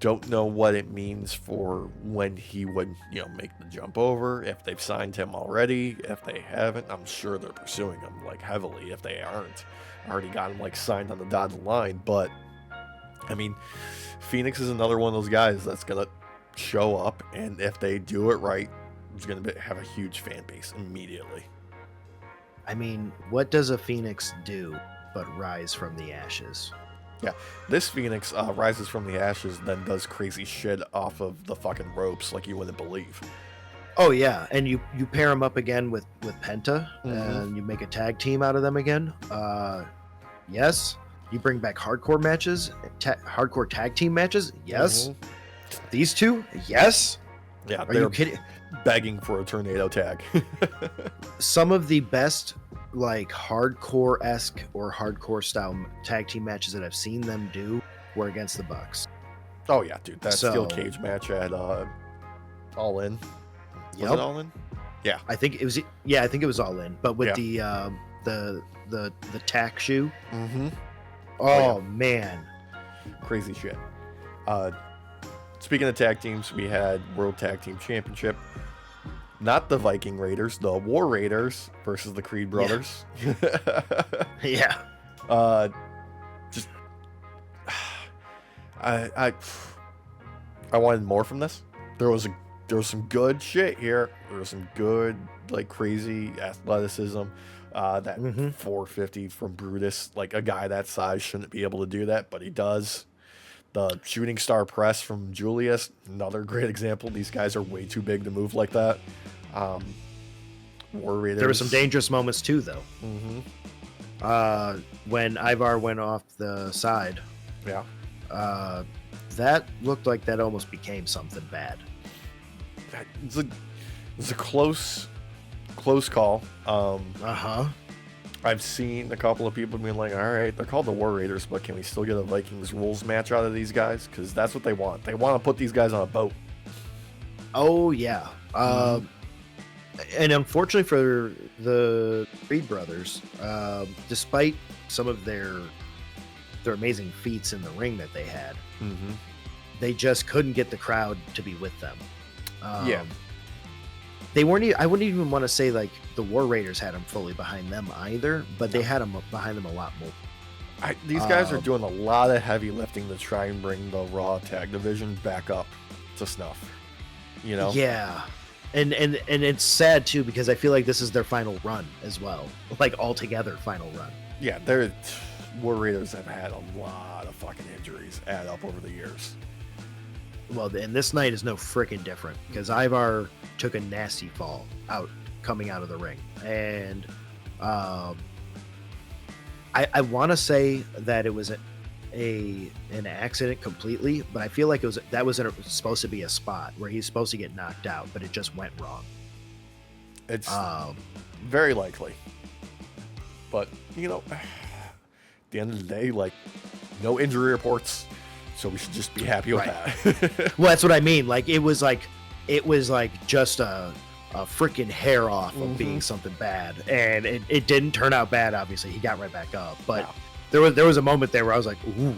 Don't know what it means for when he would, make the jump over. If they've signed him already, if they haven't, I'm sure they're pursuing him like heavily. If they aren't, already got him like signed on the dotted line. But I mean, Phoenix is another one of those guys that's gonna show up, and if they do it right, it's gonna have a huge fan base immediately.
I mean, what does a Phoenix do but rise from the ashes?
Yeah, this Phoenix rises from the ashes, then does crazy shit off of the fucking ropes like you wouldn't believe.
Oh yeah, and you pair them up again with Penta, and you make a tag team out of them again. Yes, you bring back hardcore matches, hardcore tag team matches. Yes, these two. Yes.
Yeah,
are you kidding?
Begging for a tornado tag.
Some of the best like hardcore-esque or hardcore style tag team matches that I've seen them do were against the Bucks.
Oh yeah, dude, that steel cage match at All In. Was it All In? Yeah,
I think it was. Yeah, I think it was All In, but with the tack shoe. Oh man,
crazy shit. Speaking of tag teams, we had World Tag Team Championship. Not the Viking Raiders, the War Raiders versus the Creed Brothers.
Yeah.
Just I wanted more from this. There was some good shit here. There was some good, like, crazy athleticism. That 450 from Brutus, like a guy that size shouldn't be able to do that, but he does. The shooting star press from Julius, another great example. These guys are way too big to move like that. War Raiders.
There were some dangerous moments too, though. When Ivar went off the side.
Yeah.
That looked like that almost became something bad.
It's a close call. I've seen a couple of people being like, all right, they're called the War Raiders, but can we still get a Vikings rules match out of these guys? Because that's what they want. They want to put these guys on a boat.
Oh, yeah. And unfortunately for the Reed brothers, despite some of their amazing feats in the ring that they had, they just couldn't get the crowd to be with them. They weren't. I wouldn't even want to say like the War Raiders had them fully behind them either, but they had them behind them a lot more.
These guys are doing a lot of heavy lifting to try and bring the Raw tag division back up to snuff. You know?
Yeah. And it's sad too, because I feel like this is their final run as well. Like altogether final run.
Yeah, their War Raiders have had a lot of fucking injuries add up over the years.
Well, and this night is no freaking different, because Ivar took a nasty fall coming out of the ring. And I want to say that it was an accident completely, but I feel like that was supposed to be a spot where he's supposed to get knocked out, but it just went wrong.
It's very likely, but at the end of the day, like, no injury reports, so we should just be happy with that.
Well, that's what I mean. Like it was like just a freaking hair off of being something bad, and it didn't turn out bad. Obviously, he got right back up, but. Wow. There was a moment there where I was like, ooh,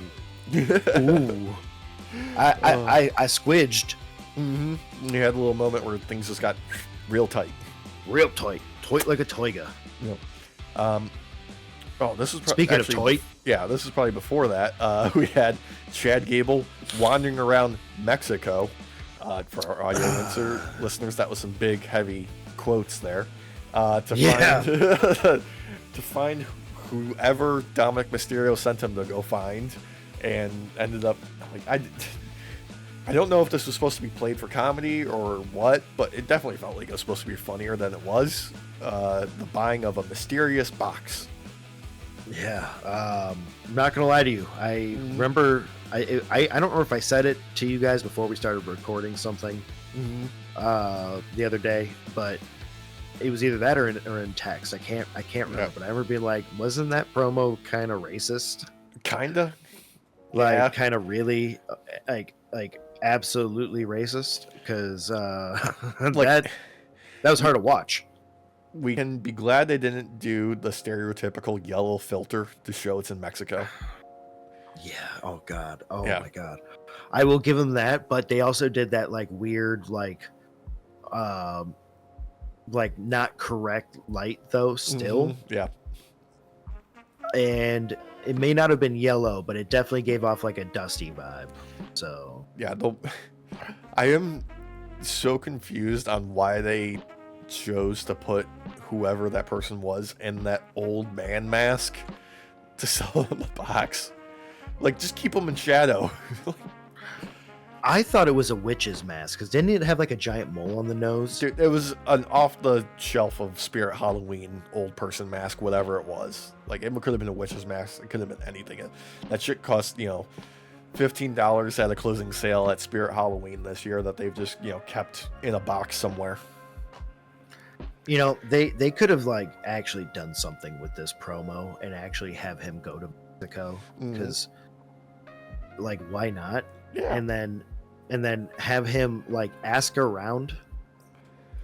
ooh. I squidged.
You had a little moment where things just got real tight.
Real tight. Tight like a toiga.
Yep. This is
Speaking of tight.
Yeah, this is probably before that. We had Chad Gable wandering around Mexico. For our audio listeners, that was some big, heavy quotes there. To find whoever Dominic Mysterio sent him to go find, and ended up like I don't know if this was supposed to be played for comedy or what, but it definitely felt like it was supposed to be funnier than it was. The buying of a mysterious box. Yeah,
I'm not gonna lie to you. I remember I don't remember if I said it to you guys before we started recording something the other day, but it was either that or in text. I can't remember, but I remember being like, wasn't that promo kind of racist?
Kinda.
Like kind of really like absolutely racist, because that was hard to watch.
We can be glad they didn't do the stereotypical yellow filter to show it's in Mexico.
Yeah. Oh God. Oh my God. I will give them that, but they also did that like weird like not correct light though still.
Yeah.
And it may not have been yellow, but it definitely gave off like a dusty vibe. So
yeah, I am so confused on why they chose to put whoever that person was in that old man mask to sell in the box. Like, just keep them in shadow.
I thought it was a witch's mask, because didn't it have like a giant mole on the nose?
Dude, it was an off-the-shelf of Spirit Halloween old person mask, whatever it was. Like, it could have been a witch's mask. It could have been anything. That shit cost, $15 at a closing sale at Spirit Halloween this year that they've just, kept in a box somewhere.
They could have like actually done something with this promo and actually have him go to Mexico, because like, why not?
Yeah.
And then have him like ask around,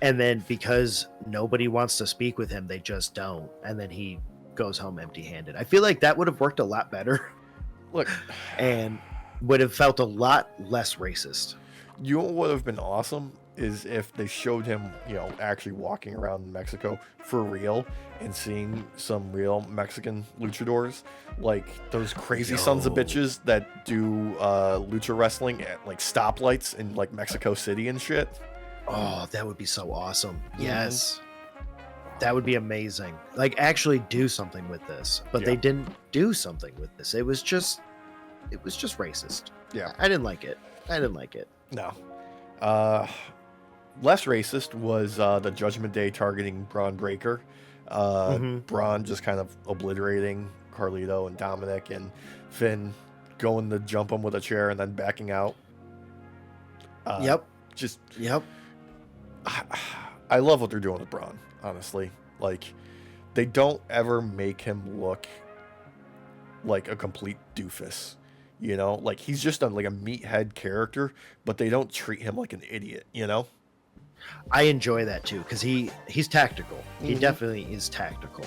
and then because nobody wants to speak with him, they just don't, and then he goes home empty-handed. I feel like that would have worked a lot better.
Look,
and would have felt a lot less racist.
You know what would have been awesome is if they showed him, actually walking around Mexico for real and seeing some real Mexican luchadors, like those crazy sons of bitches that do lucha wrestling at like stoplights in like Mexico City and shit.
Oh, that would be so awesome. Yes. That would be amazing. Like, actually do something with this. But they didn't do something with this. It was just racist.
Yeah.
I didn't like it.
No. Less racist was the Judgment Day targeting Braun Breaker. Braun just kind of obliterating Carlito and Dominic, and Finn going to jump him with a chair and then backing out.
Yep.
I love what they're doing with Braun, honestly. Like, they don't ever make him look like a complete doofus. Like, he's just like a meathead character, but they don't treat him like an idiot,
I enjoy that too because he's tactical. He definitely is tactical.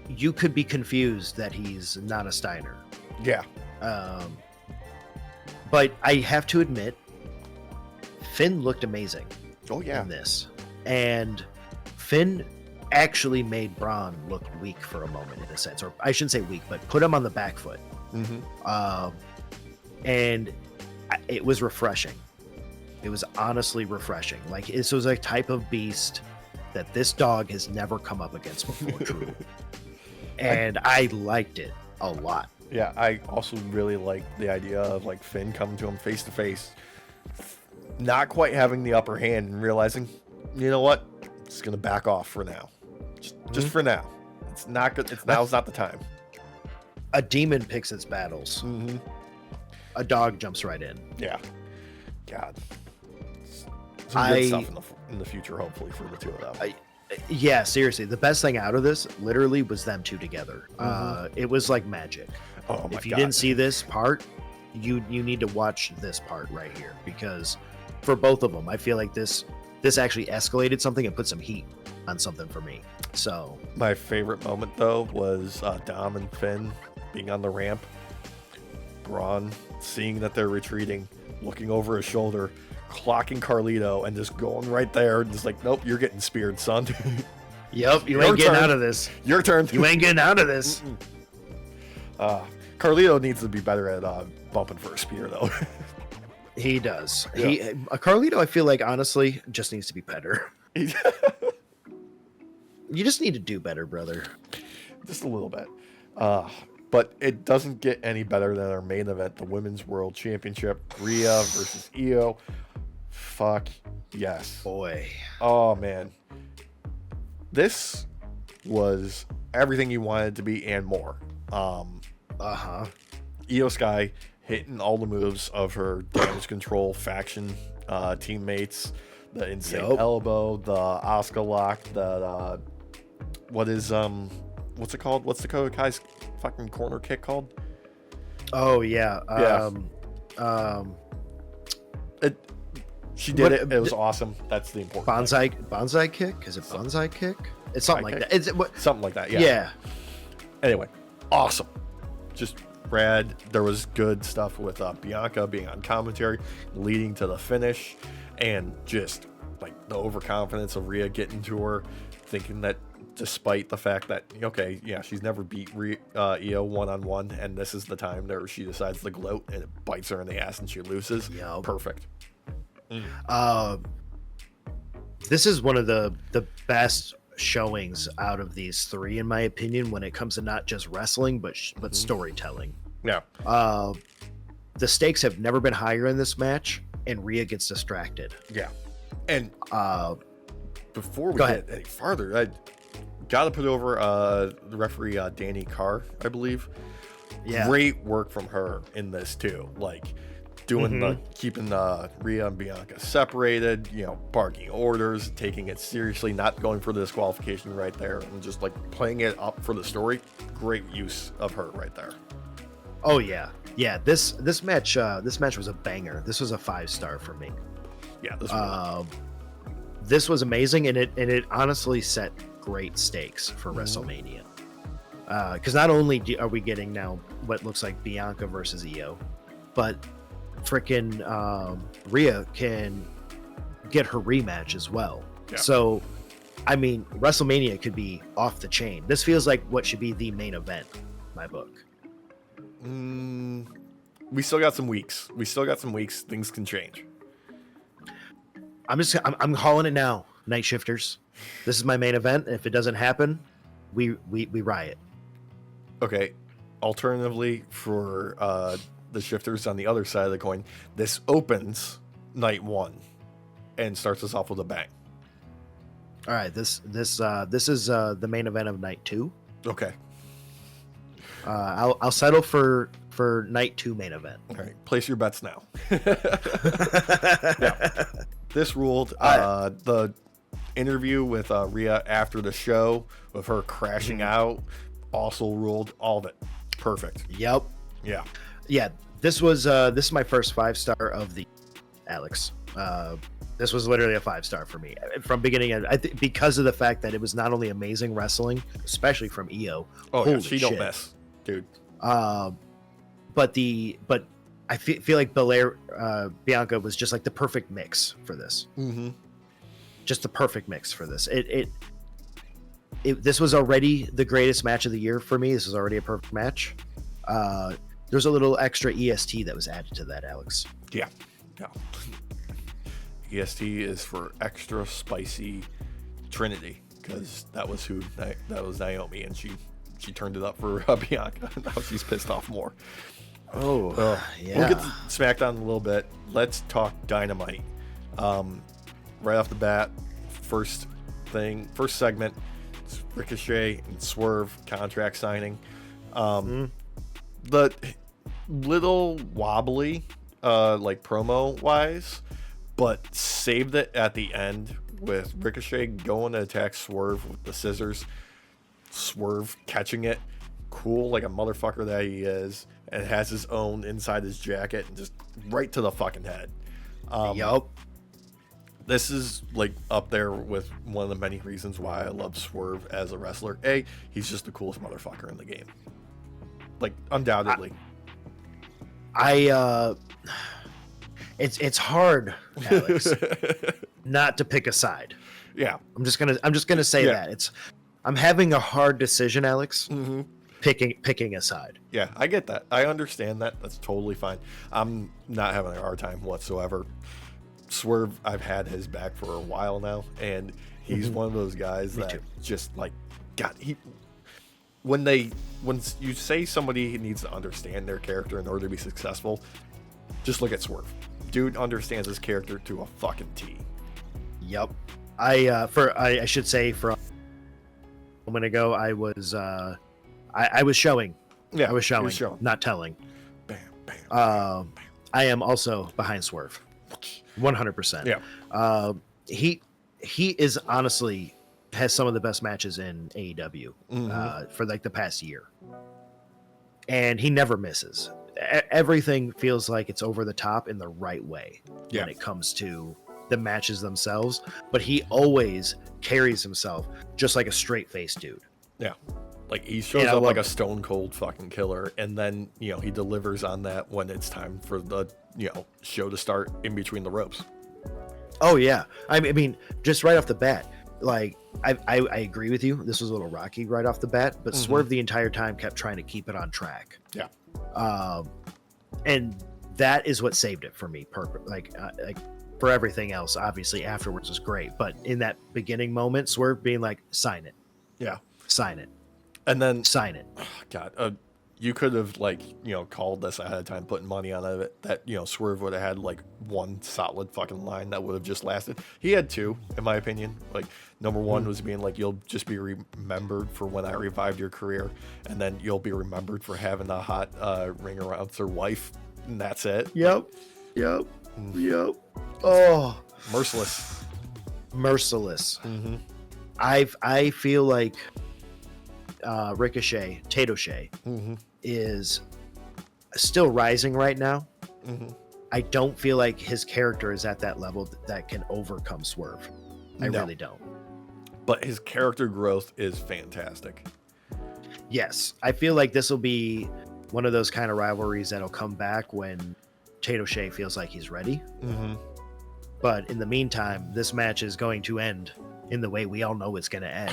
You could be confused that he's not a Steiner.
Yeah.
But I have to admit, Finn looked amazing.
Oh yeah.
In this, and Finn actually made Braun look weak for a moment in a sense, or I shouldn't say weak, but put him on the back foot. And it was refreshing. It was honestly refreshing. Like, this was a type of beast that this dog has never come up against before, truly. And I liked it a lot.
Yeah, I also really like the idea of like Finn coming to him face to face, not quite having the upper hand and realizing, you know what, just gonna back off for now. Just for now. It's not good. Now's not the time.
A demon picks its battles. A dog jumps right in.
Yeah. God. Some good stuff in the future, hopefully, for the two of them.
Yeah, seriously. The best thing out of this literally was them two together. It was like magic.
Oh my God.
If you didn't see this part, you need to watch this part right here, because for both of them, I feel like this actually escalated something and put some heat on something for me. So
my favorite moment though was Dom and Finn being on the ramp, Braun seeing that they're retreating, looking over his shoulder, clocking Carlito, and just going right there and just like, nope, you're getting speared, son.
Yep, you ain't getting out of this.
Your turn.
You ain't getting out of this.
Carlito needs to be better at bumping for a spear though.
He does.
Yeah.
Carlito, I feel like, honestly, just needs to be better. You just need to do better, brother.
Just a little bit. But it doesn't get any better than our main event, the Women's World Championship, Rhea versus Io. Fuck yes.
Boy.
Oh, man. This was everything you wanted it to be and more. Io Sky hitting all the moves of her damage control faction teammates, the insane elbow, the Asuka lock, the what's it called? What's the Dakota Kai's fucking corner kick called?
Oh yeah.
She did it. It was awesome. That's the important
bonsai kick. Is it bonsai kick? It's something like that. It's
something like that. Yeah.
Yeah.
Anyway, awesome. Just rad. There was good stuff with Bianca being on commentary, leading to the finish, and just like the overconfidence of Rhea getting to her, thinking that despite the fact that, okay, yeah, she's never beat Io one-on-one, and this is the time that she decides to gloat and it bites her in the ass and she loses.
Yep.
Perfect.
This is one of the best showings out of these three, in my opinion, when it comes to not just wrestling but storytelling.
Yeah.
The stakes have never been higher in this match, and Rhea gets distracted.
Yeah. And before we
Go
get any farther, I gotta put over the referee Danny Carr, I believe.
Yeah.
Great work from her in this too. Like doing keeping Rhea and Bianca separated, barking orders, taking it seriously, not going for the disqualification right there, and just like playing it up for the story. Great use of her right there.
Oh yeah. Yeah, this match was a banger. This was a 5-star for me.
Yeah,
this was amazing, and it honestly set great stakes for WrestleMania. Because not only are we getting now what looks like Bianca versus Io, but freaking Rhea can get her rematch as well.
Yeah.
So, I mean, WrestleMania could be off the chain. This feels like what should be the main event, in my book.
We still got some weeks. Things can change.
I'm calling it now, Night Shifters. This is my main event. And if it doesn't happen, we riot.
Okay. Alternatively, for the Shifters on the other side of the coin, this opens night 1 and starts us off with a bang.
All right, this is the main event of night 2.
Okay.
I'll settle for night 2 main event.
All right, place your bets now. Yeah. This ruled. The interview with Rhea after the show, with her crashing out, also ruled. All of it perfect.
Yep.
Yeah.
This is my first 5-star of the Alex. This was literally a 5-star for me from beginning. Because of the fact that it was not only amazing wrestling, especially from Io.
Oh yeah, she don't miss, dude.
But I feel like Belair, Bianca was just like the perfect mix for this.
Mm-hmm.
Just the perfect mix for this. This was already the greatest match of the year for me. This was already a perfect match. There's a little extra EST that was added to that, Alex.
Yeah. EST is for extra spicy Trinity, because that was Naomi, and she turned it up for Bianca. Now she's pissed off more.
Yeah.
We'll get to SmackDown in a little bit. Let's talk Dynamite. Right off the bat, first segment, it's Ricochet and Swerve contract signing. The little wobbly, like promo wise, but saved it at the end with Ricochet going to attack Swerve with the scissors. Swerve catching it, cool like a motherfucker that he is, and has his own inside his jacket and just right to the fucking head.
Yup.
This is like up there with one of the many reasons why I love Swerve as a wrestler. He's just the coolest motherfucker in the game. Like, undoubtedly.
It's hard, Alex, not to pick a side.
Yeah.
I'm just gonna say that. I'm having a hard decision, Alex.
Mm-hmm.
Picking a side.
Yeah, I get that. I understand that. That's totally fine. I'm not having a hard time whatsoever. Swerve, I've had his back for a while now, and he's one of those guys that just like, God, when you say somebody needs to understand their character in order to be successful, just look at Swerve. Dude understands his character to a fucking T.
Yep. I should say from a moment ago, I was showing.
Yeah,
I was showing, not telling.
Bam, bam, bam.
I am also behind Swerve. 100%.
Yeah.
He is honestly has some of the best matches in AEW for like the past year, and he never misses. Everything feels like it's over the top in the right way when it comes to the matches themselves, but he always carries himself just like a straight faced dude.
Yeah. Like, he shows up like a stone cold fucking killer, and then, he delivers on that when it's time for the, show to start in between the ropes.
Oh, yeah. I mean, just right off the bat, like, I agree with you. This was a little rocky right off the bat, but Swerve the entire time kept trying to keep it on track.
Yeah.
And that is what saved it for me. Like for everything else, obviously, afterwards was great. But in that beginning moment, Swerve being like, sign it.
Yeah.
Sign it.
And then
sign it.
Oh, God, you could have called this ahead of time, putting money on it. That Swerve would have had like one solid fucking line that would have just lasted. He had two, in my opinion. Like, number one was being like, "You'll just be remembered for when I revived your career," and then you'll be remembered for having a hot ring announcer wife, and that's it.
Yep. Oh,
merciless.
Mm-hmm. I feel like Ricochet, Tato Shay, is still rising right now. I don't feel like his character is at that level that can overcome Swerve. I really don't.
But his character growth is fantastic.
Yes. I feel like this will be one of those kind of rivalries that'll come back when Tato Shay feels like he's ready. But in the meantime, this match is going to end in the way we all know it's going to end.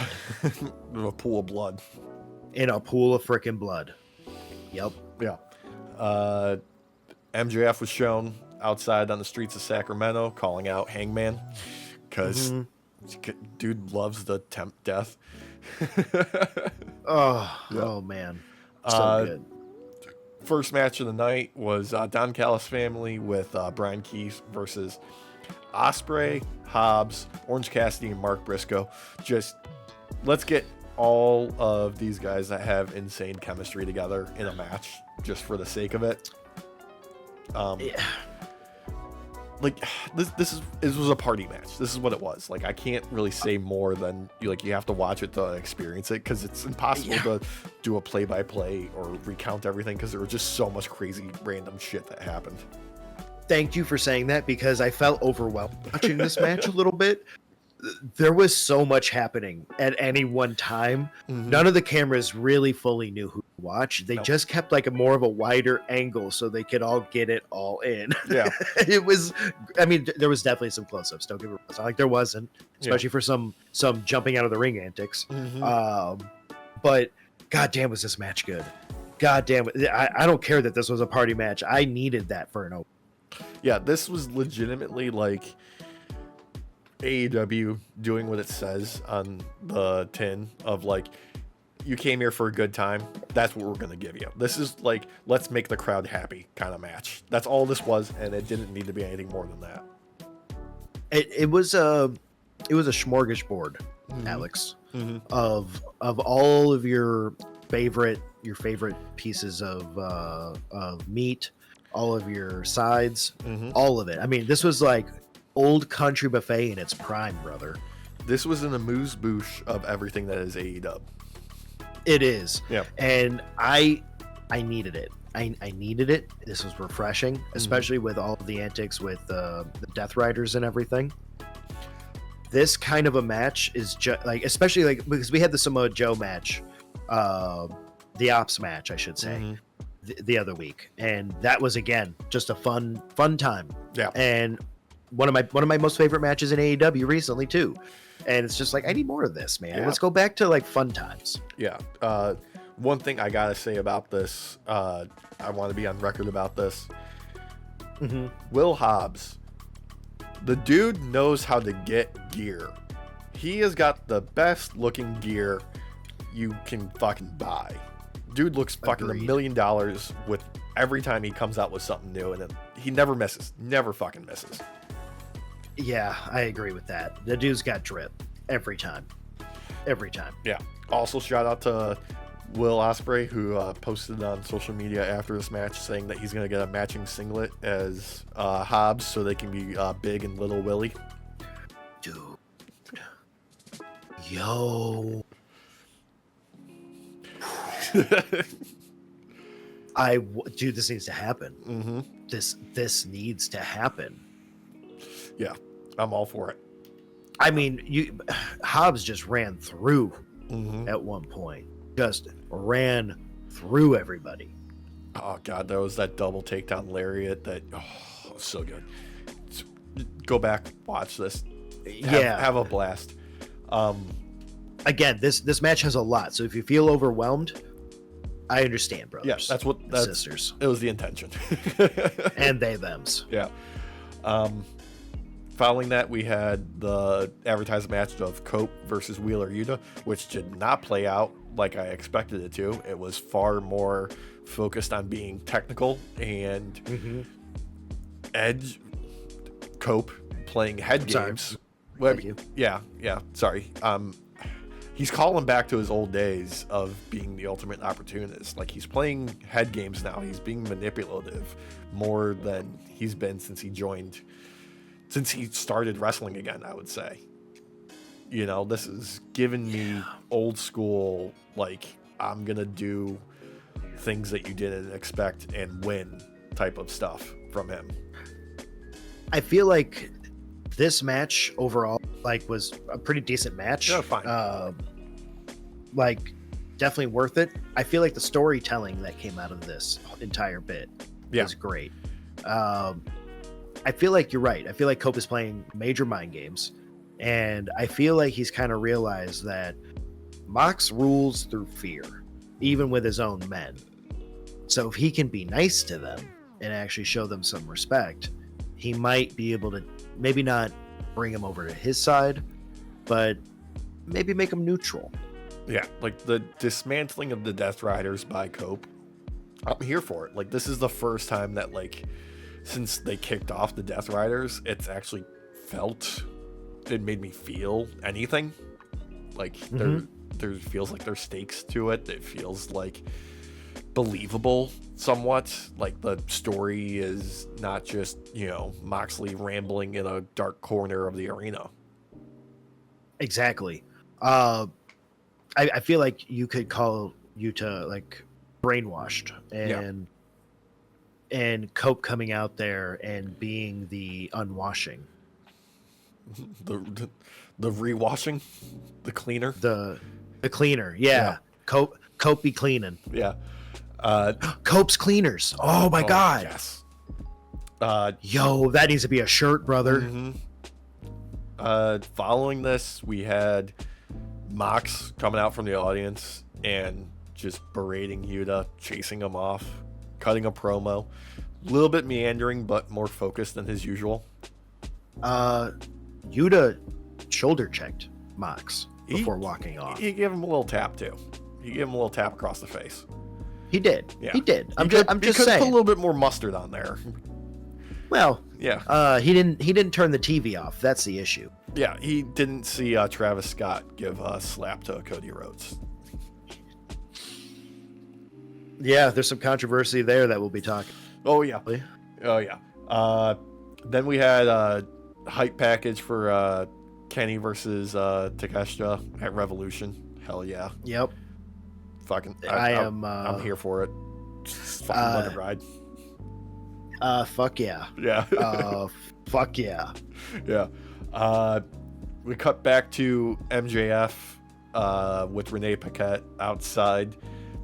In a pool of blood.
In a pool of freaking blood. Yep.
Yeah. MJF was shown outside on the streets of Sacramento calling out Hangman because dude loves the temp death.
Oh man. So good.
First match of the night was Don Callis family with Brian Keith versus Ospreay, Hobbs, Orange Cassidy, and Mark Briscoe. Just let's get all of these guys that have insane chemistry together in a match just for the sake of it. Like this was a party match. This is what it was. Like, I can't really say more than you have to watch it to experience it, because it's impossible to do a play-by-play or recount everything, because there was just so much crazy random shit that happened.
thank you for saying that, because I felt overwhelmed watching this match a little bit. There was so much happening at any one time. None of the cameras really fully knew who to watch. They just kept like a more of a wider angle so they could all get it all in.
Yeah.
It was, I mean, there was definitely some close-ups. Don't get me wrong. It's not like there wasn't, especially for some jumping out of the ring antics. But goddamn, was this match good? Goddamn, I don't care that this was a party match. I needed that for an open.
Yeah, this was legitimately like AEW doing what it says on the tin of like, you came here for a good time. That's what we're going to give you. This is like, let's make the crowd happy kind of match. That's all this was, and it didn't need to be anything more than that.
It was a smorgasbord, Alex, of all of your favorite pieces of meat, all of your sides, all of it. I mean, this was like old country buffet in its prime, brother.
This was an amuse-bouche of everything that is AEW.
It is.
Yeah.
And I needed it. I needed it. This was refreshing, especially with all of the antics with the Death Riders and everything. This kind of a match is just like, especially like, because we had the Samoa Joe match, the Ops match, I should say, the other week, and that was again just a fun time.
Yeah.
And one of my most favorite matches in AEW recently too. And it's just like, I need more of this, man. Let's go back to like fun times.
Yeah. One thing I gotta say about this, I want to be on record about this. Will Hobbs, the dude knows how to get gear. He has got the best looking gear you can fucking buy. Dude looks fucking $1 million with every time he comes out with something new, and he never misses. Never fucking misses.
Yeah, I agree with that. The dude's got drip every time. Every time.
Yeah. Also, shout out to Will Ospreay, who posted on social media after this match saying that he's going to get a matching singlet as Hobbs so they can be Big and Little Willie.
Dude. Yo. Dude, this needs to happen. This needs to happen.
Yeah, I'm all for it.
I mean, Hobbs just ran through at one point. Just ran through everybody.
Oh god, there was that double takedown lariat that so good. Go back, watch this. Have a blast.
Again, this match has a lot, so if you feel overwhelmed, I understand, brothers.
Yeah, that's
sisters.
It was the intention.
And they thems.
Yeah. Following that, we had the advertised match of Cope versus Wheeler Yuta, which did not play out like I expected it to. It was far more focused on being technical, and Edge, Cope playing head games.
Thank you.
Yeah. Sorry. He's calling back to his old days of being the ultimate opportunist. Like, he's playing head games now. He's being manipulative more than he's been since he started wrestling again, I would say. You know, this is giving me old school, like, I'm going to do things that you didn't expect and win type of stuff from him.
I feel like this match overall, like, was a pretty decent match.
Yeah, fine.
Like, definitely worth it. I feel like the storytelling that came out of this entire bit was great. I feel like you're right. I feel like Cope is playing major mind games, and I feel like he's kind of realized that Mox rules through fear, even with his own men. So if he can be nice to them and actually show them some respect, he might be able to maybe not bring them over to his side, but maybe make them neutral.
Yeah, like the dismantling of the Death Riders by Cope, I'm here for it. Like, this is the first time that, like, since they kicked off the Death Riders, it's actually it made me feel anything. Like, there feels like there's stakes to it. It feels like believable somewhat. Like, the story is not just, Moxley rambling in a dark corner of the arena.
Exactly. I feel like you could call Yuta, like, brainwashed, and and Cope coming out there and being the unwashing,
the rewashing, the cleaner,
the cleaner. Yeah. Cope be cleaning.
Yeah.
Cope's Cleaners. Oh my God.
Yes.
Yo, that needs to be a shirt, brother.
Following this, we had Mox coming out from the audience and just berating Yuta, chasing him off, cutting a promo. A little bit meandering, but more focused than his usual.
Yuta shoulder checked Mox before walking off.
He gave him a little tap, too. He gave him a little tap across the face.
He did.
Yeah.
He did. I'm
he
just
could
saying.
put a little bit more mustard on there.
Well,
yeah.
He didn't turn the TV off. That's the issue.
Yeah, he didn't see Travis Scott give a slap to Cody Rhodes.
Yeah, there's some controversy there that we'll be talking.
Oh yeah. Then we had a hype package for Kenny versus Takeshita at Revolution. Hell yeah.
Yep.
Fucking. I'm here for it. Just fucking let it ride.
Fuck yeah.
Yeah.
Fuck yeah.
Yeah. We cut back to MJF with Renee Paquette outside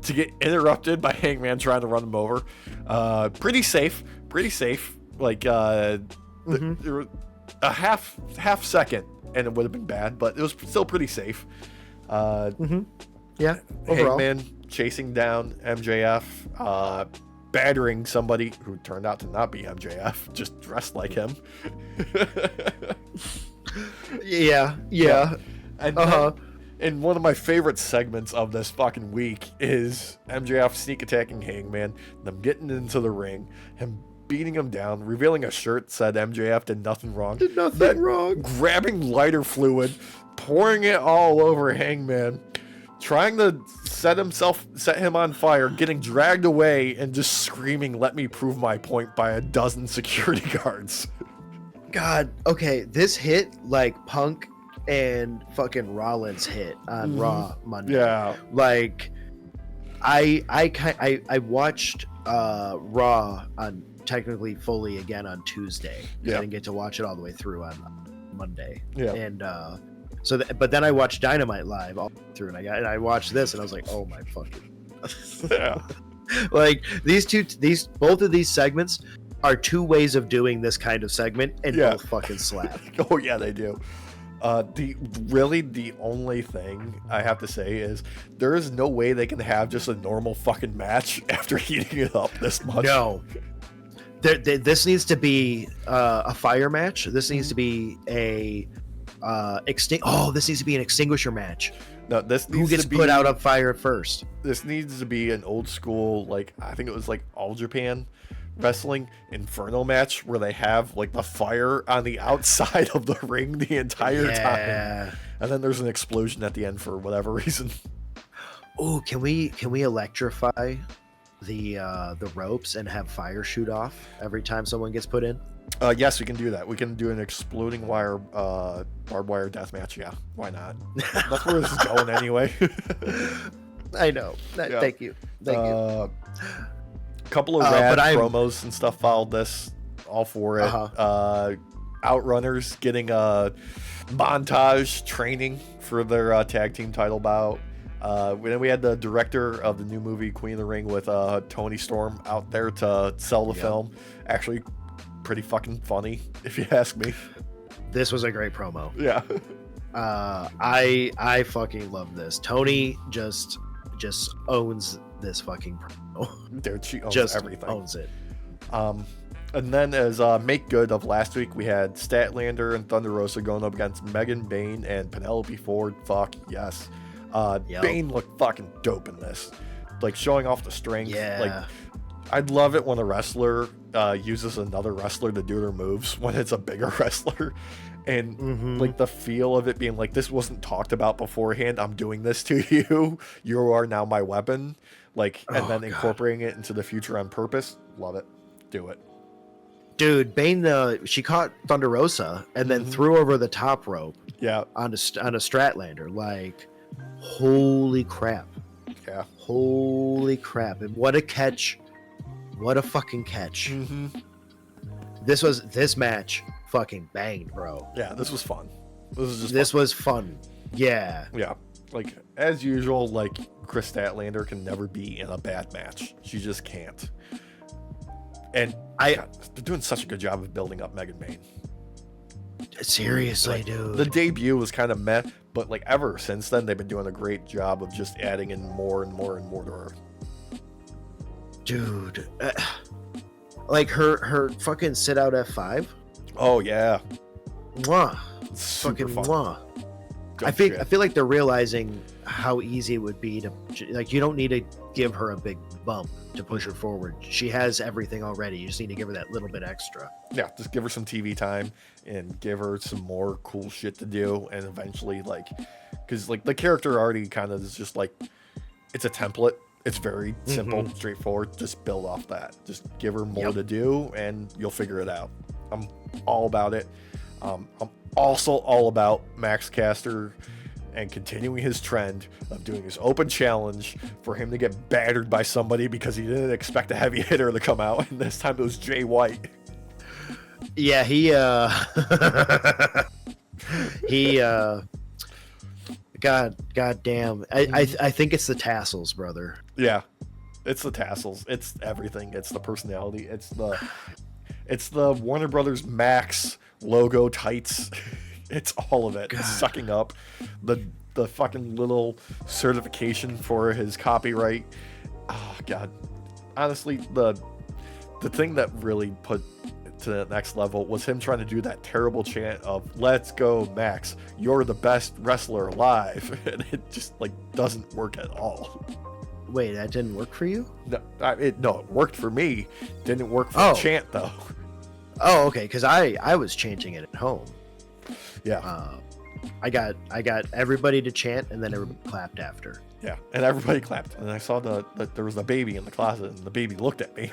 to get interrupted by Hangman trying to run him over. Pretty safe. Like a half second, and it would have been bad, but it was still pretty safe.
Yeah. Overall.
Hangman chasing down MJF, battering somebody who turned out to not be MJF, just dressed like him.
Yeah.
And and one of my favorite segments of this fucking week is MJF sneak attacking Hangman, them getting into the ring, him beating him down, revealing a shirt that said MJF did nothing wrong.
Wrong.
Grabbing lighter fluid, pouring it all over Hangman, trying to set him on fire, getting dragged away, and just screaming, "Let me prove my point," by a dozen security guards.
God, okay, this hit like Punk and fucking Rollins hit on Raw Monday.
Yeah.
Like, I watched Raw on technically fully again on Tuesday.
Yeah.
I didn't get to watch it all the way through on Monday.
Yeah.
And but then I watched Dynamite live all through, and I watched this, and I was like, oh my fucking.
Yeah.
Like both of these segments are two ways of doing this kind of segment, and both fucking slap.
Oh yeah, they do. The only thing I have to say is there is no way they can have just a normal fucking match after heating it up this much.
No. This needs to be a fire match. This needs to be a this needs to be an extinguisher match.
No, this needs
who gets
to be,
put out on fire first.
This needs to be an old school, like I think it was like All Japan Wrestling Inferno match where they have like the fire on the outside of the ring the entire time, and then there's an explosion at the end for whatever reason.
Oh, can we electrify the ropes and have fire shoot off every time someone gets put in?
Yes, we can do that. We can do an exploding wire barbed wire death match. Yeah, why not? That's where this is going anyway.
I know. Thank you.
Couple of rad promos and stuff followed this. All for it. Outrunners getting a montage training for their tag team title bout. Then we had the director of the new movie Queen of the Ring with Tony Storm out there to sell the film. Actually, pretty fucking funny, if you ask me.
This was a great promo.
Yeah.
I fucking love this. Tony just owns this fucking promo.
Dude, she owns
just
everything.
Owns it.
And then as make good of last week, we had Statlander and Thunder Rosa going up against Megan Bayne and Penelope Ford. Fuck yes. Bayne looked fucking dope in this, like showing off the strength.
Yeah.
Like, I'd love it when a wrestler uses another wrestler to do their moves when it's a bigger wrestler, and like the feel of it being like, this wasn't talked about beforehand. I'm doing this to you. You are now my weapon. Like, and then incorporating it into the future on purpose. Love it. Do it.
Dude, Bayne, she caught Thunder Rosa and then threw over the top rope.
Yeah.
On a Statlander. Like, holy crap.
Yeah.
Holy crap. And what a catch what a fucking catch.
Mm-hmm.
This match fucking banged, bro.
Yeah, this was fun. This was
was fun. Yeah.
Yeah. Like, as usual, like, Chris Statlander can never be in a bad match. She just can't. And God, they're doing such a good job of building up Megan Main.
Seriously,
like,
dude.
The debut was kind of meh, but like ever since then, they've been doing a great job of just adding in more and more and more to her.
Dude, like her fucking sit out F5.
Oh yeah,
Mwah.
super
Fucking
fun.
mwah.
Good
I
shit.
feel like they're realizing how easy it would be to, like, you don't need to give her a big bump to push her forward. She has everything already. You just need to give her that little bit extra.
Yeah, just give her some TV time and give her some more cool shit to do, and eventually, like, because like the character already kind of is just like, it's a template. It's very simple, straightforward. Just build off that. Just give her more to do, and you'll figure it out. I'm all about it. I'm also all about Max Caster and continuing his trend of doing his open challenge for him to get battered by somebody because he didn't expect a heavy hitter to come out, and this time it was Jay White.
Yeah, God damn. I think it's the tassels, brother.
Yeah, it's the tassels. It's everything. It's the personality. It's the Warner Brothers Max logo tights. It's all of it. It's sucking up the fucking little certification for his copyright. Oh God, honestly, the thing that really put it to the next level was him trying to do that terrible chant of "Let's go, Max! You're the best wrestler alive," and it just like doesn't work at all.
Wait, that didn't work for you?
No, it worked for me. Didn't work for the chant though.
Oh, okay, because I was chanting it at home.
Yeah.
I got everybody to chant, and then everybody clapped after.
Yeah, and everybody clapped, and I saw that there was a baby in the closet, and the baby looked at me.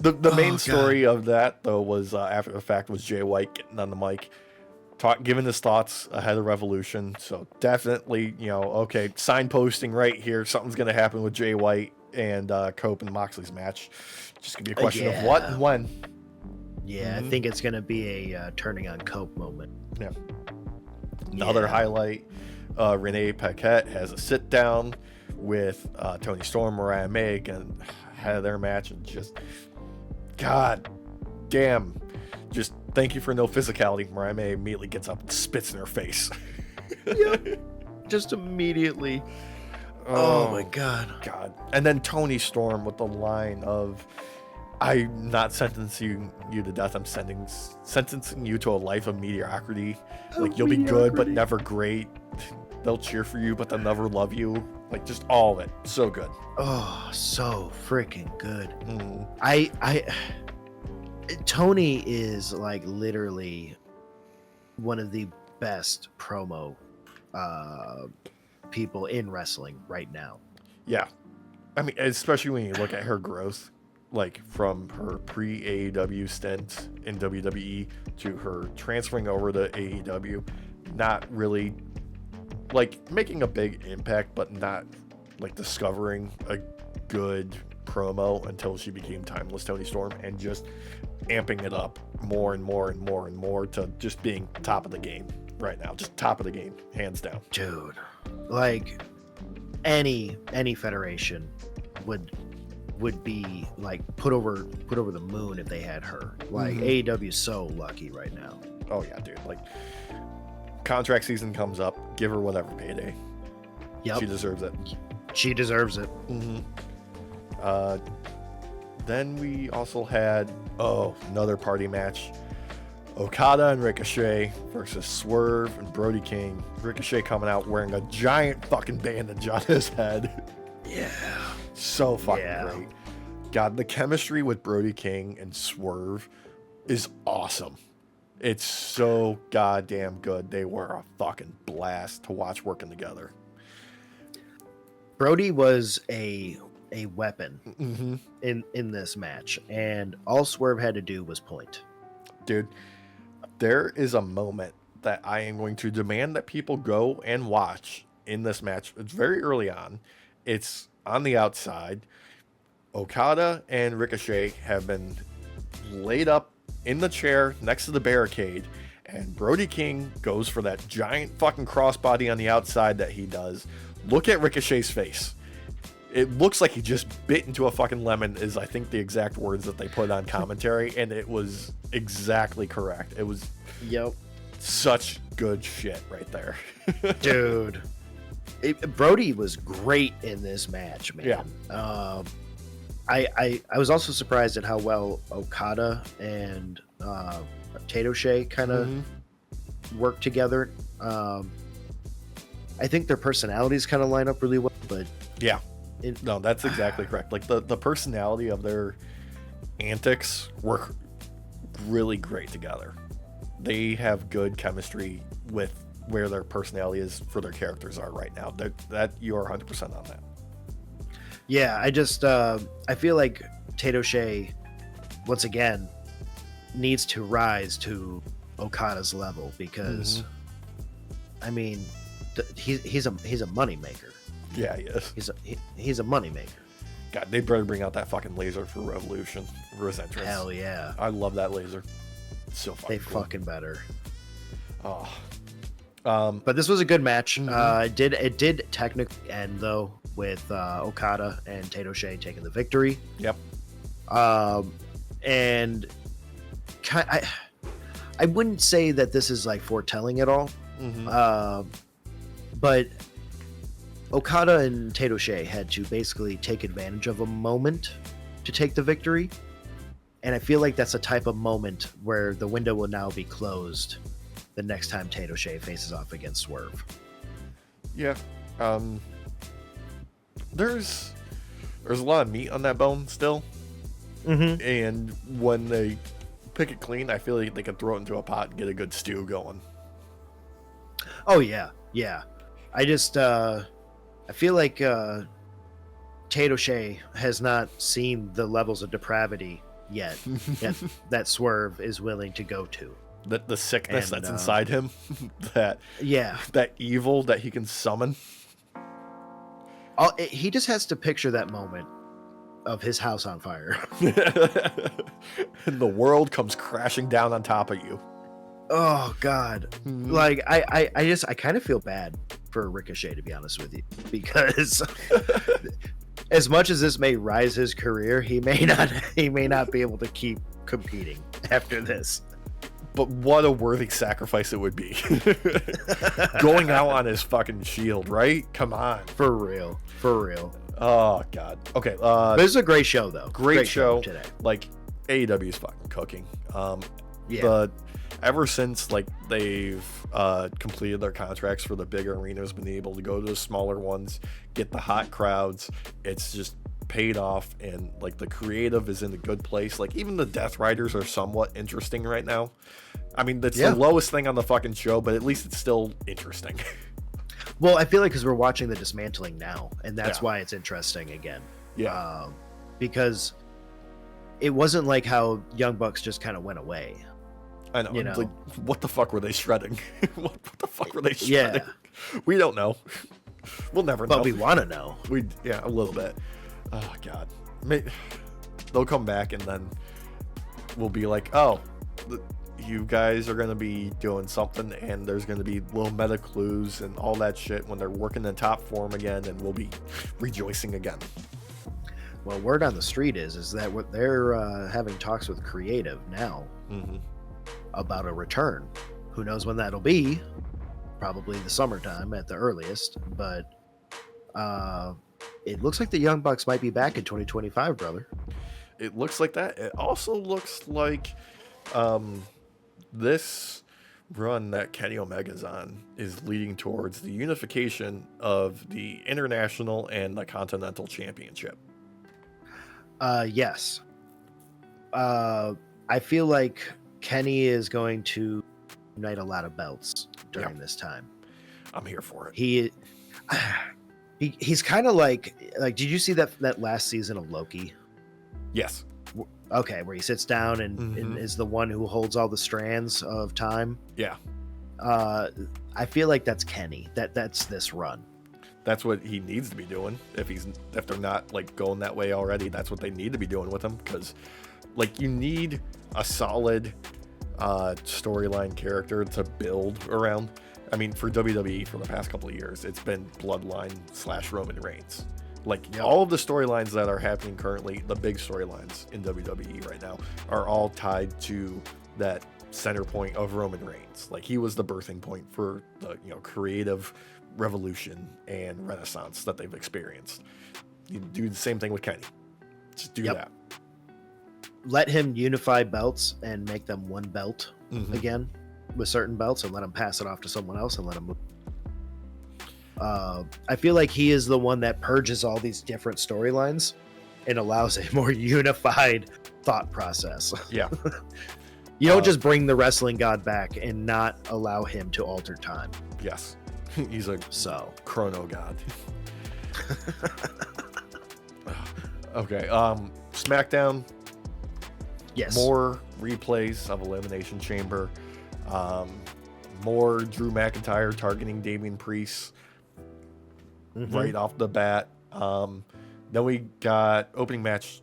The main story of that though was after the fact was Jay White getting on the mic, giving his thoughts ahead of Revolution. So definitely, okay, signposting right here, something's gonna happen with Jay White and Cope and Moxley's match. Just gonna be a question of what and when.
Yeah, I think it's gonna be a turning on Cope moment.
Yeah. Another highlight: Renee Paquette has a sit down with Toni Storm, Mariah May, and had their match, and just God damn, just thank you for no physicality. Mariah May immediately gets up and spits in her face.
Yep. Just immediately. Oh my God.
And then Toni Storm with the line of, "I'm not sentencing you to death. I'm sentencing you to a life of mediocrity. Like, you'll be good, but never great. They'll cheer for you, but they'll never love you." Like, just all of it. So good.
Oh, so freaking good. Tony is like literally one of the best promo people in wrestling right now.
Yeah. I mean, especially when you look at her growth, like from her pre-AEW stint in WWE to her transferring over to AEW, not really like making a big impact, but not like discovering a good promo until she became Timeless Toni Storm, and just amping it up more and more and more and more to just being top of the game right now. Just top of the game, hands down.
Dude, like any federation would be like put over the moon if they had her. Like AEW is so lucky right now.
Oh yeah, dude. Like, contract season comes up, give her whatever payday.
Yep.
She deserves it.
She deserves it.
Then we also had another party match. Okada and Ricochet versus Swerve and Brody King. Ricochet coming out wearing a giant fucking bandage on his head.
Yeah.
So fucking great. God, the chemistry with Brody King and Swerve is awesome. It's so goddamn good. They were a fucking blast to watch working together.
Brody was a weapon in this match, and all Swerve had to do was point.
Dude, there is a moment that I am going to demand that people go and watch in this match. It's very early on. It's on the outside. Okada and Ricochet have been laid up in the chair next to the barricade, and Brody King goes for that giant fucking crossbody on the outside that he does. Look at Ricochet's face. It looks like he just bit into a fucking lemon, is I think the exact words that they put on commentary, and it was exactly correct. It was such good shit right there.
Dude. Brody was great in this match, man.
Yeah.
I was also surprised at how well Okada and Tato-Shay kind of work together. I think their personalities kind of line up really well, but
yeah, no, that's exactly correct. Like the personality of their antics work really great together. They have good chemistry with where their personality is for their characters are right now. That you are 100% on that.
Yeah, I just I feel like Tato-Shay once again needs to rise to Okada's level, because I mean he's a money maker.
Yeah, he is.
He's a money maker.
God, they better bring out that fucking laser for Revolution for his entrance.
Hell yeah.
I love that laser. It's so fucking cool.
Fucking better.
Oh.
But this was a good match. It did technically end though with Okada and Tato-Shay taking the victory.
Yep.
And I wouldn't say that this is like foretelling at all. But Okada and Tato-Shay had to basically take advantage of a moment to take the victory. And I feel like that's a type of moment where the window will now be closed the next time Tato-Shay faces off against Swerve.
Yeah. There's a lot of meat on that bone still. And when they pick it clean, I feel like they can throw it into a pot and get a good stew going.
Oh, yeah. Yeah. I just, I feel like Tato-Shay has not seen the levels of depravity yet that Swerve is willing to go to.
The sickness that's inside him, that evil that he can summon.
He just has to picture that moment of his house on fire.
And the world comes crashing down on top of you.
Oh God. Like I kind of feel bad for Ricochet, to be honest with you, because as much as this may rise his career, he may not be able to keep competing after this.
But what a worthy sacrifice it would be. Going out on his fucking shield, right? Come on.
For real.
Oh, God. Okay.
This is a great show, though.
Great show
today.
Like, AEW is fucking cooking.
Yeah.
But ever since, like, they've completed their contracts for the bigger arenas, been able to go to the smaller ones, get the hot crowds, it's just paid off, and like the creative is in a good place. Like even the Death Riders are somewhat interesting right now. I mean, that's the lowest thing on the fucking show, but at least it's still interesting.
Well, I feel like because we're watching the dismantling now, and that's why it's interesting again.
Yeah.
Because it wasn't like how Young Bucks just kind of went away.
I know. Like, what the fuck were they shredding? what the fuck were they shredding? Yeah. We don't know. We'll never know.
But we want to know.
A little bit. Oh, God. They'll come back and then we'll be like, oh, you guys are going to be doing something, and there's going to be little meta clues and all that shit when they're working in top form again, and we'll be rejoicing again.
Well, word on the street is that what they're having talks with Creative now about a return. Who knows when that'll be? Probably the summertime at the earliest, but it looks like the Young Bucks might be back in 2025, brother.
It looks like that. It also looks like this run that Kenny Omega's on is leading towards the unification of the International and the Continental Championship.
Yes. I feel like Kenny is going to unite a lot of belts during this time.
I'm here for it.
He's kind of like did you see that last season of Loki?
Yes.
Okay, where he sits down and is the one who holds all the strands of time.
Yeah.
I feel like that's Kenny. That's this run.
that's what he needs to be doing. If they're not like going that way already, that's what they need to be doing with him. Because like you need a solid storyline character to build around. I mean, for WWE for the past couple of years, it's been Bloodline / Roman Reigns. Like all of the storylines that are happening currently, the big storylines in WWE right now, are all tied to that center point of Roman Reigns. Like he was the birthing point for the creative revolution and renaissance that they've experienced. You do the same thing with Kenny. Just do that.
Let him unify belts and make them one belt again with certain belts, and let him pass it off to someone else and let him move. I feel like he is the one that purges all these different storylines and allows a more unified thought process.
Yeah.
You don't just bring the wrestling god back and not allow him to alter time.
Yes. He's a chrono god. Okay. SmackDown.
Yes.
More replays of Elimination Chamber. More Drew McIntyre targeting Damian Priest right off the bat. Then we got opening match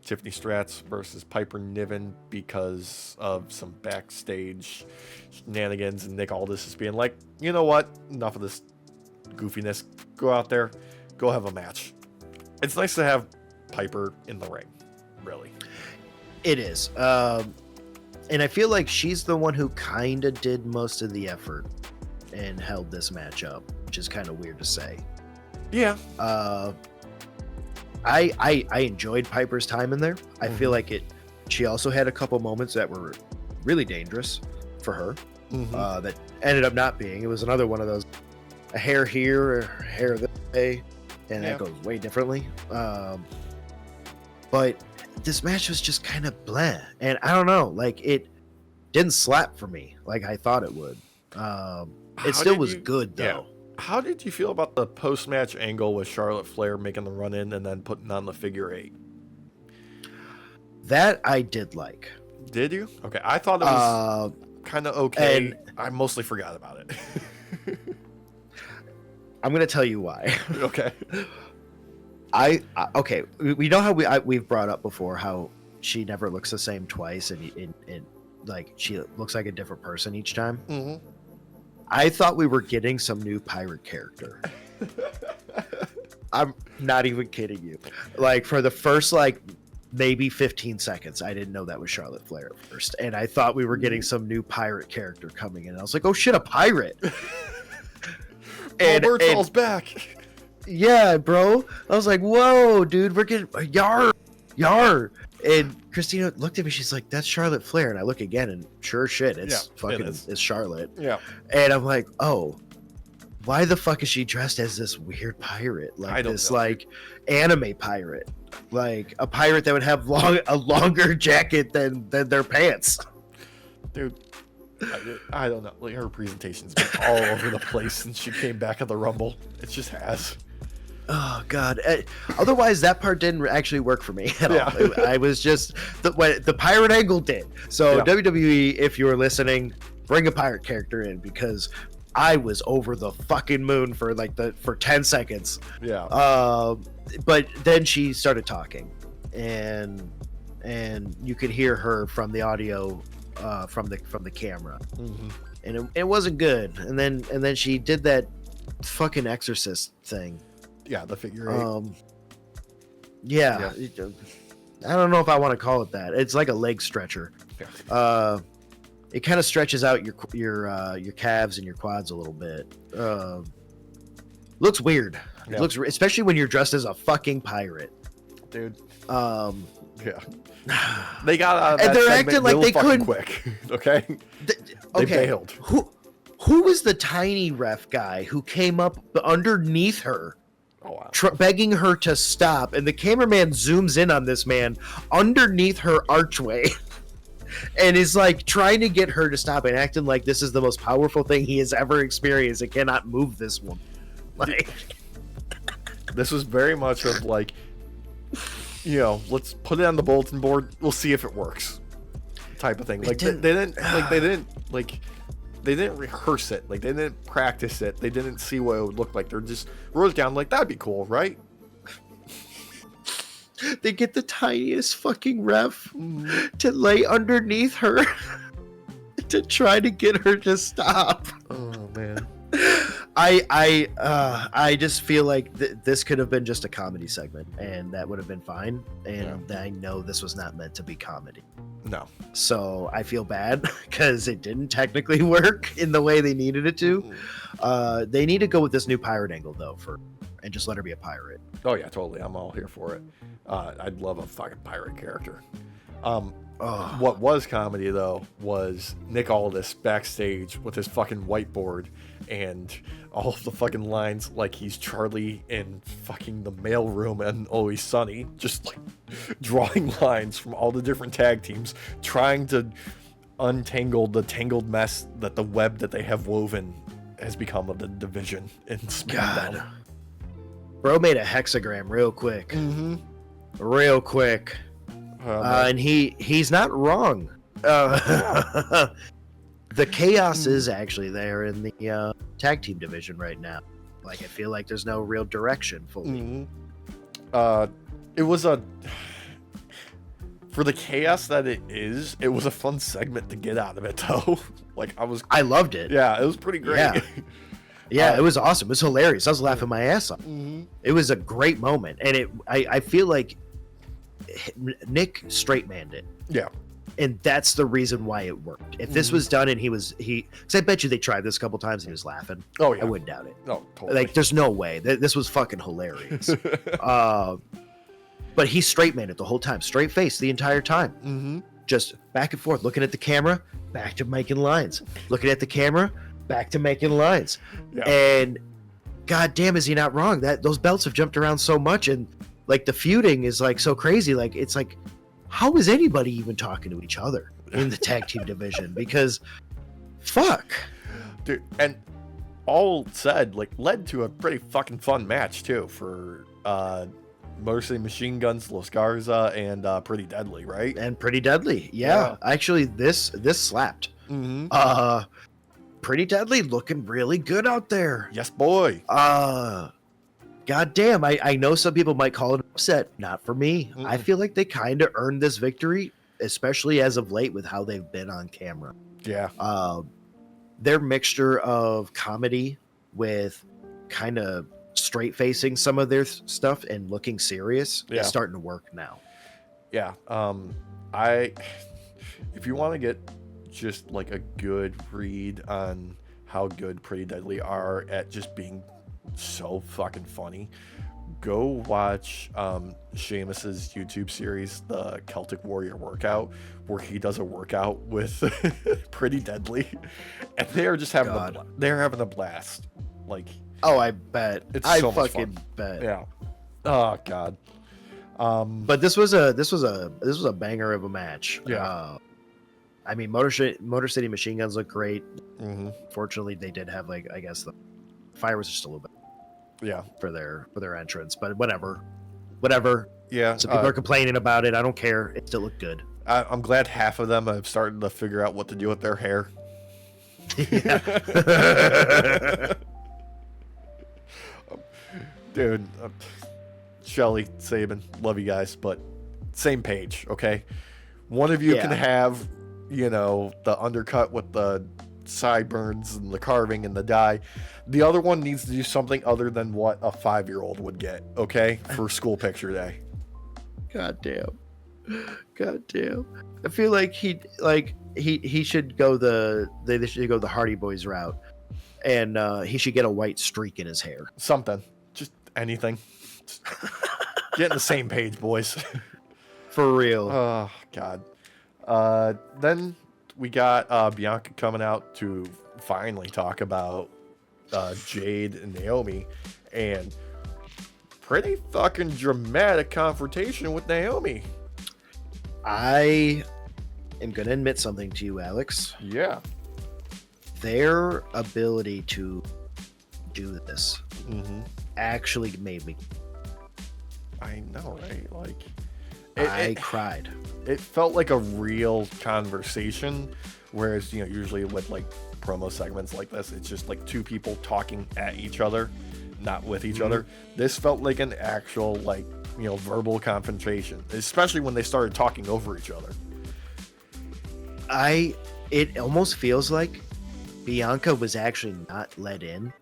Tiffany Stratz versus Piper Niven because of some backstage shenanigans, and Nick Aldis is being like, you know what? Enough of this goofiness. Go out there. Go have a match. It's nice to have Piper in the ring, really.
It is. And I feel like she's the one who kind of did most of the effort and held this match up, which is kind of weird to say.
Yeah.
I enjoyed Piper's time in there. I feel like she also had a couple moments that were really dangerous for her that ended up not being. It was another one of those, a hair here, a hair this way, and that goes way differently. But this match was just kind of blah, and I don't know, like it didn't slap for me like I thought it would. It still was good though.
Yeah. How did you feel about the post-match angle with Charlotte Flair making the run in and then putting on the figure 8?
That I did like.
Did you? Okay, I thought it was kind of okay. And I mostly forgot about it.
I'm gonna tell you why.
Okay.
Okay. We know how we've brought up before how she never looks the same twice, and like she looks like a different person each time. I thought we were getting some new pirate character. I'm not even kidding you. Like for the first maybe 15 seconds, I didn't know that was Charlotte Flair at first, and I thought we were getting some new pirate character coming in. I was like, oh shit, a pirate!
And Bertald's back.
Yeah, bro. I was like, whoa, dude, we're getting yar. And Christina looked at me. She's like, "That's Charlotte Flair." And I look again, and sure shit, it's Charlotte.
Yeah.
And I'm like, oh, why the fuck is she dressed as this weird pirate? Like this, like anime pirate, like a pirate that would have a longer jacket than their pants.
Dude, I don't know. Like her presentation's been all over the place since she came back at the Rumble. It just has.
Oh God! Otherwise, that part didn't actually work for me at all. I was just the pirate angle did. So WWE, if you were listening, bring a pirate character in because I was over the fucking moon for 10 seconds.
Yeah.
But then she started talking, and you could hear her from the audio, from the camera, and it wasn't good. And then she did that fucking exorcist thing.
Yeah, the figure 8.
Yeah. I don't know if I want to call it that. It's like a leg stretcher.
Yeah.
It kind of stretches out your calves and your quads a little bit. Looks weird.
Yeah.
It looks, especially when you're dressed as a fucking pirate,
dude.
Yeah.
They got out of that
and they're acting like they couldn't.
Quick. Okay. They bailed.
Who was the tiny ref guy who came up underneath her?
Oh, wow.
Begging her to stop, and the cameraman zooms in on this man underneath her archway and is like trying to get her to stop and acting like this is the most powerful thing he has ever experienced and cannot move this woman. Like,
this was very much of like, let's put it on the bulletin board, we'll see if it works type of thing. Like they didn't they didn't rehearse it. Like, they didn't practice it. They didn't see what it would look like. They're just wrote it down like, that'd be cool, right?
They get the tiniest fucking ref to lay underneath her to try to get her to stop.
Oh man.
I just feel like this could have been just a comedy segment, and that would have been fine. And I know this was not meant to be comedy.
No.
So I feel bad because it didn't technically work in the way they needed it to. They need to go with this new pirate angle though, and just let her be a pirate.
Oh yeah, totally. I'm all here for it. I'd love a fucking pirate character. What was comedy though was Nick Aldis backstage with his fucking whiteboard and all of the fucking lines like he's Charlie in fucking the mailroom and Always Sunny, just like drawing lines from all the different tag teams, trying to untangle the tangled mess that the web that they have woven has become of the division in SmackDown.
God. Bro made a hexagram real quick. Real quick. And he's not wrong. The chaos is actually there in the tag team division right now. Like, I feel like there's no real direction fully.
It was for the chaos that it was a fun segment to get out of it though. Like, I loved it.
Yeah,
it was pretty great.
Yeah, it was awesome. It was hilarious. I was laughing my ass off. It was a great moment, and I feel like Nick straight manned it.
Yeah.
And that's the reason why it worked. If this was done and because I bet you they tried this a couple times and he was laughing.
Oh yeah.
I wouldn't doubt it.
No, totally.
Like, there's no way. This was fucking hilarious. But he straight manned it the whole time. Straight face the entire time. Just back and forth, looking at the camera, back to making lines. Looking at the camera, back to making lines. Yeah. And god damn, is he not wrong? Those belts have jumped around so much, and like the feuding is like so crazy. Like, it's like, how is anybody even talking to each other in the tag team division? Because fuck,
dude. And all said, like, led to a pretty fucking fun match too for Motor City Machine Guns, Los Garza, and Pretty Deadly, right?
And Pretty Deadly, yeah. Actually, this slapped. Pretty Deadly looking really good out there.
Yes, boy.
God damn, I know some people might call it upset. Not for me. I feel like they kind of earned this victory, especially as of late with how they've been on camera.
Yeah.
Their mixture of comedy with kind of straight facing some of their stuff and looking serious is starting to work now.
Yeah. If you want to get just like a good read on how good Pretty Deadly are at just being so fucking funny, go watch Sheamus's YouTube series, the Celtic Warrior Workout, where he does a workout with Pretty Deadly, and they're just having having a blast. Like,
oh, I bet.
It's so
much
fucking
fun. Bet.
Yeah. Oh god.
But this was a banger of a match.
Yeah.
I mean, Motor City Machine Guns look great.
Fortunately,
they did have, like, I guess the fire was just a little bit.
Yeah.
For their entrance, but whatever.
Yeah.
So people are complaining about it. I don't care. It still looked good.
I'm glad half of them have started to figure out what to do with their hair. Dude, Shelly, Sabin, love you guys, but same page, okay? One of you can have, the undercut with the sideburns and the carving and the dye. The other one needs to do something other than what a 5-year-old would get, okay? For school picture day.
God damn. I feel like he should go they should go the Hardy Boys route, and he should get a white streak in his hair.
Something. Just anything. Just get in the same page, boys.
For real.
Oh, God. Then we got Bianca coming out to finally talk about Jade and Naomi, and pretty fucking dramatic confrontation with Naomi.
I am going to admit something to you, Alex.
Yeah.
Their ability to do this actually made me.
I know, right? Like,
I cried.
It felt like a real conversation, whereas usually with like promo segments like this, it's just like two people talking at each other, not with each other. This felt like an actual like verbal confrontation, especially when they started talking over each other.
It almost feels like Bianca was actually not let in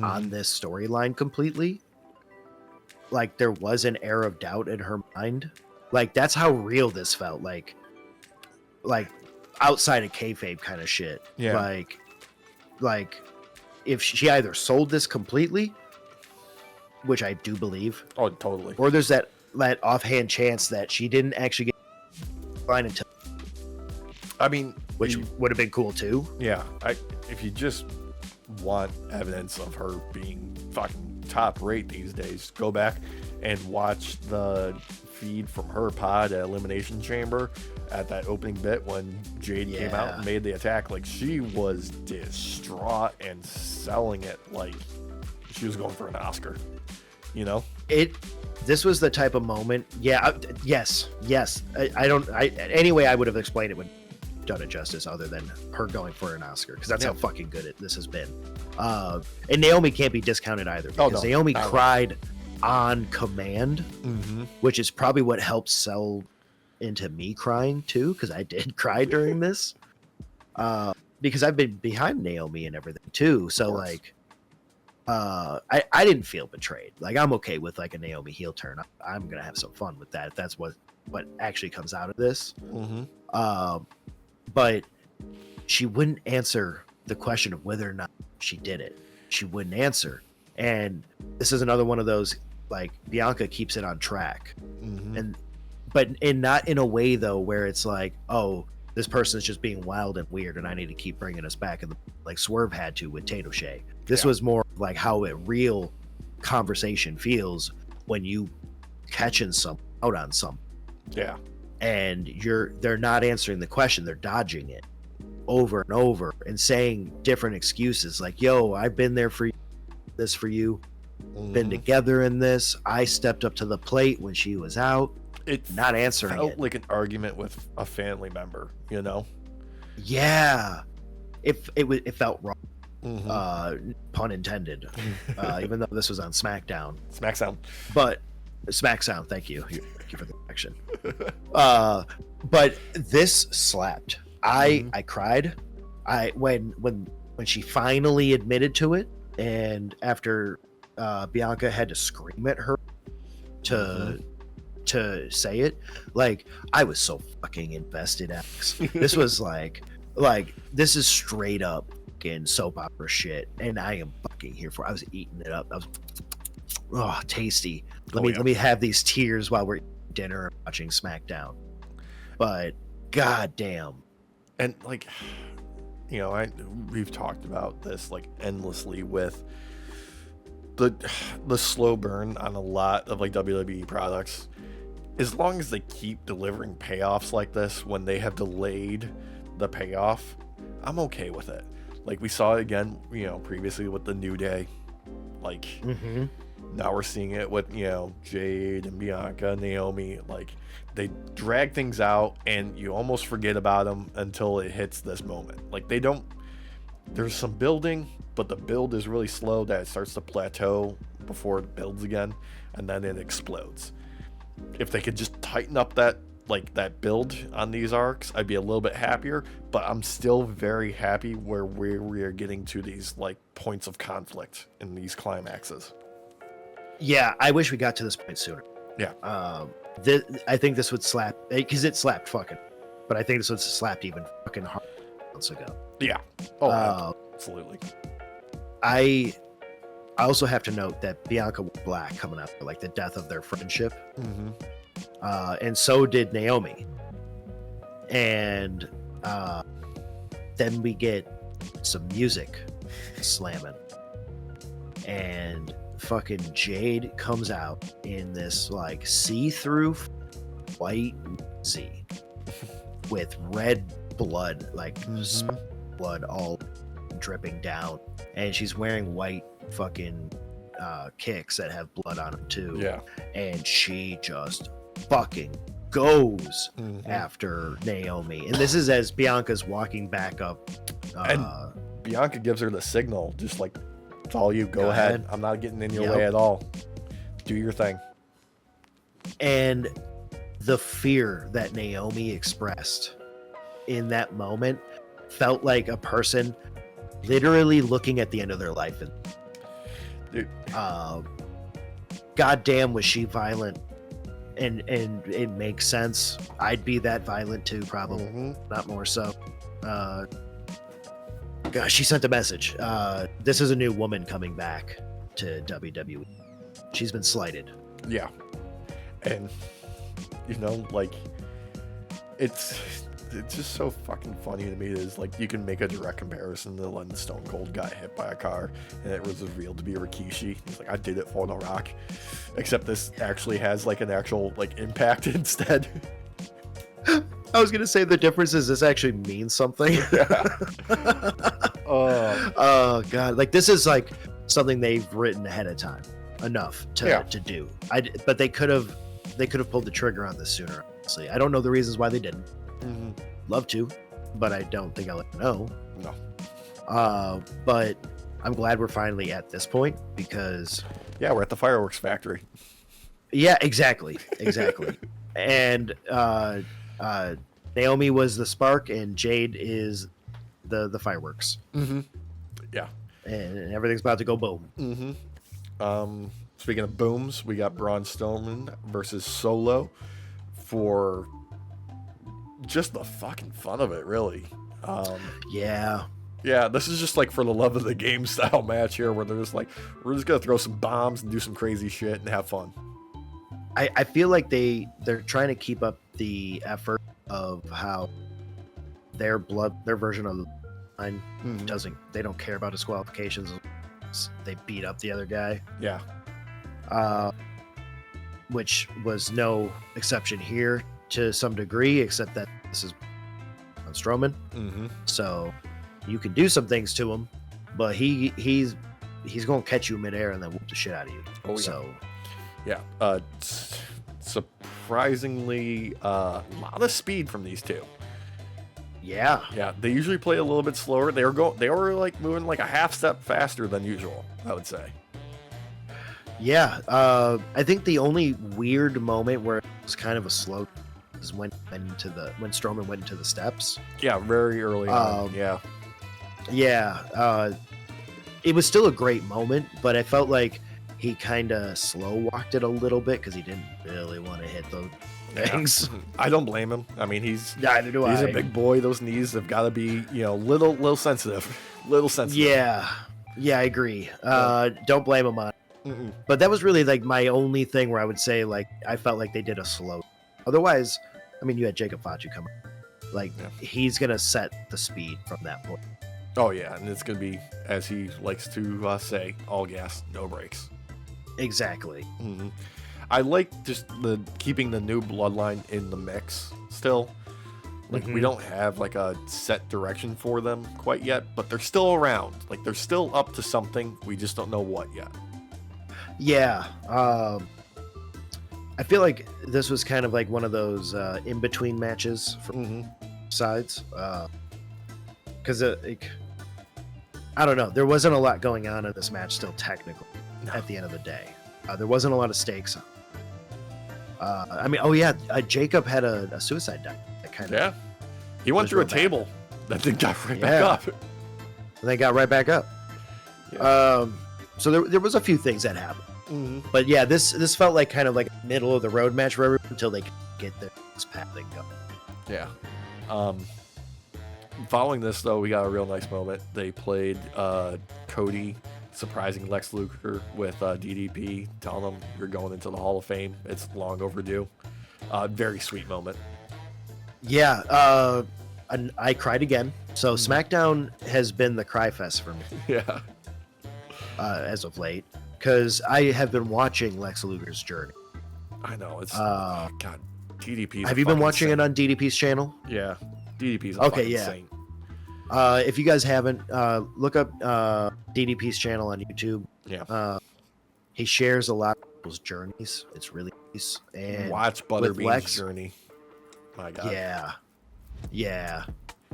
on this storyline completely. Like there was an air of doubt in her mind. Like that's how real this felt. Like outside of kayfabe kind of shit.
Yeah.
Like if she either sold this completely, which I do believe.
Oh, totally.
Or there's that offhand chance that she didn't actually get line until.
I mean,
which would have been cool too.
Yeah. If you just want evidence of her being fucking top rate these days, go back and watch the feed from her pod at Elimination Chamber at that opening bit when Jade came out and made the attack. Like she was distraught and selling it like she was going for an Oscar.
This was the type of moment. Yes. Any way I would have explained it would have done it justice other than her going for an Oscar, because that's how fucking good this has been. And Naomi can't be discounted either, because Naomi cried on command, which is probably what helped sell into me crying too, because I did cry during this, because I've been behind Naomi and everything too. So like, I didn't feel betrayed. Like I'm okay with like a Naomi heel turn. I'm gonna have some fun with that if that's what actually comes out of this. But she wouldn't answer the question of whether or not she did it. She wouldn't answer. And this is another one of those, like, Bianca keeps it on track. But not in a way though where it's like, oh, this person is just being wild and weird and I need to keep bringing us back, and like Swerve had to with Tato Shay. This was more like how a real conversation feels when you catching some out on something.
Yeah.
And they're not answering the question, they're dodging it over and over and saying different excuses like, yo, I've been there for this for you, been together in this, I stepped up to the plate when she was out. It not answering
felt like an argument with a family member,
Yeah. It felt wrong. Pun intended. Even though this was on SmackDown. But SmackDown, thank you. Thank you for the correction. But this slapped. I cried. When she finally admitted to it, and after Bianca had to scream at her to say it, like I was so fucking invested. This was like this is straight up fucking soap opera shit, and I am fucking here for. I was eating it up. I was tasty. Let me have these tears while we're eating dinner and watching SmackDown. But goddamn,
and like we've talked about this like endlessly with the slow burn on a lot of like WWE products. As long as they keep delivering payoffs like this when they have delayed the payoff, I'm okay with it. Like we saw it again, previously with the New Day. Like now we're seeing it with, Jade and Bianca, Naomi. Like they drag things out and you almost forget about them until it hits this moment. Like there's some building, but the build is really slow that it starts to plateau before it builds again, and then it explodes. If they could just tighten up that build on these arcs, I'd be a little bit happier, but I'm still very happy where we are getting to these like points of conflict in these climaxes.
Yeah, I wish we got to this point sooner.
Yeah.
I think this would slap, because it slapped fucking, but I think this would slapped even fucking hard months ago.
Yeah. Oh, absolutely.
I also have to note that Bianca went black coming up, like the death of their friendship. And so did Naomi. And then we get some music slamming. And fucking Jade comes out in this like see-through white Z with red blood, like blood all dripping down. And she's wearing white fucking kicks that have blood on them too.
Yeah.
And she just fucking goes after Naomi. And this is as Bianca's walking back up.
And Bianca gives her the signal, just like, it's all you. Go ahead. I'm not getting in your way at all. Do your thing.
And the fear that Naomi expressed in that moment felt like a person literally looking at the end of their life. And goddamn, was she violent. And it makes sense. I'd be that violent too, probably. Not more so. Gosh, she sent a message. This is a new woman coming back to WWE. She's been slighted.
Yeah. And, you know, like, it's just so fucking funny to me. Is like, you can make a direct comparison to when Stone Cold got hit by a car and it was revealed to be Rikishi. He's like, I did it for The Rock. Except this actually has like an actual like impact instead.
I was gonna say the difference is this actually means something. Oh god, like this is like something they've written ahead of time enough to do. But they could have pulled the trigger on this sooner. Honestly, I don't know the reasons why they didn't. Love to, but I don't think I'll ever know.
No.
But I'm glad we're finally at this point because
we're at the fireworks factory.
Yeah, exactly. And Naomi was the spark, and Jade is the fireworks.
Yeah.
And everything's about to go boom.
Speaking of booms, we got Braun Strowman versus Solo for just the fucking fun of it, really.
Yeah,
this is just like for the love of the game style match here, where they're just like, we're just gonna throw some bombs and do some crazy shit and have fun.
I feel like they're trying to keep up the effort of how their version of the line they don't care about disqualifications. They beat up the other guy.
Yeah.
Which was no exception here to some degree, except that this is on Strowman. So you can do some things to him, but he's going to catch you midair and then whoop the shit out of you.
Oh, yeah.
So
yeah, surprisingly, a lot of speed from these two. Yeah, they usually play a little bit slower. They were like moving like a half step faster than usual, I would say.
Yeah, I think the only weird moment where it was kind of a slow is when Strowman went into the steps.
Yeah, very early on.
It was still a great moment, but I felt like he kind of slow walked it a little bit because he didn't really want to hit those things.
I don't blame him. I mean, he's
a
big boy. Those knees have got to be, little sensitive.
Yeah, I agree. Don't blame him on it. But that was really like my only thing where I would say like I felt like they did a slow. Otherwise, I mean, you had Jacob Fatu come up. Like he's gonna set the speed from that point.
Oh yeah, and it's gonna be, as he likes to say, all gas, no brakes.
Exactly.
I like just keeping the new bloodline in the mix still. Like we don't have like a set direction for them quite yet, but they're still around. Like they're still up to something. We just don't know what yet.
Yeah. I feel like this was kind of like one of those in-between matches for sides. Because I don't know. There wasn't a lot going on in this match still technically at the end of the day. There wasn't a lot of stakes. Jacob had a suicide dive. That kind of
he went through a table. That thing got right back up.
And they got right back up. Yeah. So there was a few things that happened. But yeah, this felt like kind of like a middle of the road match for everyone until they get this path and go.
Yeah. Following this though, we got a real nice moment. They played Cody surprising Lex Luger with DDP, telling him you're going into the Hall of Fame. It's long overdue. Very sweet moment.
Yeah, and I cried again. So SmackDown has been the cry fest for me.
Yeah.
As of late, because I have been watching Lex Luger's journey.
I know it's God. DDP.
Have you been watching it on DDP's channel?
Yeah, DDP's a fucking saint.
If you guys haven't, look up DDP's channel on YouTube.
Yeah.
He shares a lot of people's journeys. It's really And
watch Butterbean's
Lex,
journey. My God.
Yeah.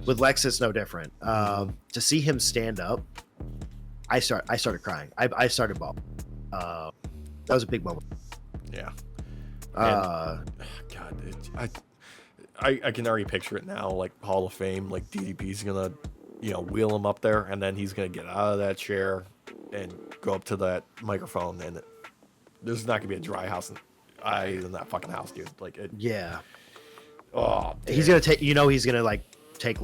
With Lex, it's no different. To see him stand up, I started crying. I started bawling. That was a big moment.
Yeah.
God,
I can already picture it now, like Hall of Fame, like DDP's gonna, wheel him up there, and then he's gonna get out of that chair and go up to that microphone, and there's not gonna be a dry house in that fucking house, dude. Like it.
Yeah.
Oh, damn.
He's gonna take. He's gonna take